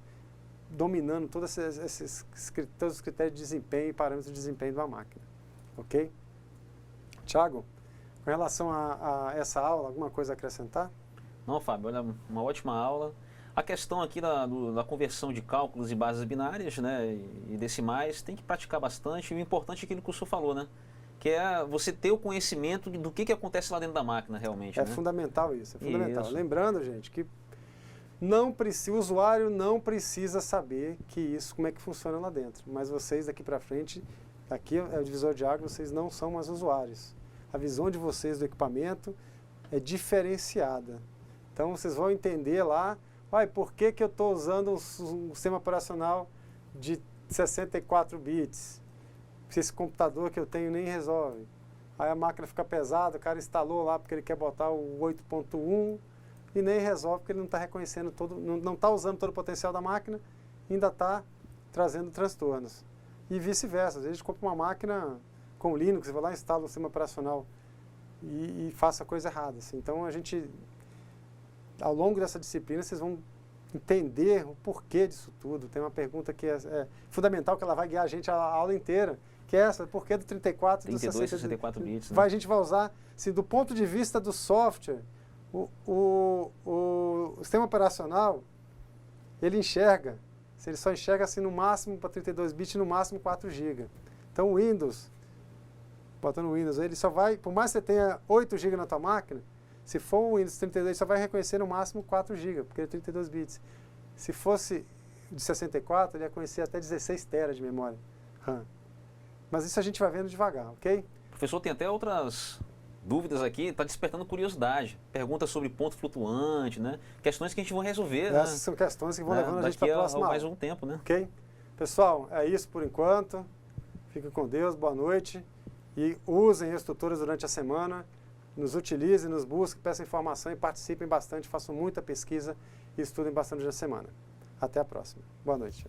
dominando todos os critérios de desempenho e parâmetros de desempenho da máquina. Ok? Tiago, com relação a essa aula, alguma coisa a acrescentar? Não, Fábio, olha, uma ótima aula. A questão aqui da conversão de cálculos e bases binárias, né, e decimais, tem que praticar bastante. E o importante é aquilo que o senhor falou, né? Que é você ter o conhecimento do que acontece lá dentro da máquina, realmente. É né? fundamental isso, é fundamental. Isso. Lembrando, gente, que o usuário não precisa saber como é que funciona lá dentro. Mas vocês, daqui para frente, aqui é o divisor de águas, vocês não são mais usuários. A visão de vocês do equipamento é diferenciada. Então, vocês vão entender lá, por que eu estou usando um sistema operacional de 64 bits? Se esse computador que eu tenho nem resolve. Aí a máquina fica pesada, o cara instalou lá porque ele quer botar o 8.1 e nem resolve porque ele não está reconhecendo não está usando todo o potencial da máquina e ainda está trazendo transtornos. E vice-versa, às vezes a gente compra uma máquina com Linux, você vai lá, instala um sistema operacional e faça a coisa errada. Assim. Então, ao longo dessa disciplina, vocês vão entender o porquê disso tudo. Tem uma pergunta que é fundamental, que ela vai guiar a gente a aula inteira, esquece, por que do 34 e do 32, 64 bits. Né? A gente vai usar, assim, do ponto de vista do software, o sistema operacional, ele enxerga, ele só enxerga assim no máximo para 32 bits, no máximo 4 GB. Então o Windows, botando o Windows, ele só vai, por mais que você tenha 8 GB na tua máquina, se for o Windows 32, ele só vai reconhecer no máximo 4 GB, porque é 32 bits. Se fosse de 64, ele ia conhecer até 16 TB de memória RAM. Mas isso a gente vai vendo devagar, ok? Professor, tem até outras dúvidas aqui, está despertando curiosidade. Perguntas sobre ponto flutuante, né? Questões que a gente vai resolver. Essas né? são questões que vão levando a gente para a próxima mais aula. um tempo, né? Ok? Pessoal, é isso por enquanto. Fiquem com Deus, boa noite. E usem os tutores durante a semana. Nos utilizem, nos busquem, peçam informação e participem bastante, façam muita pesquisa e estudem bastante na semana. Até a próxima. Boa noite.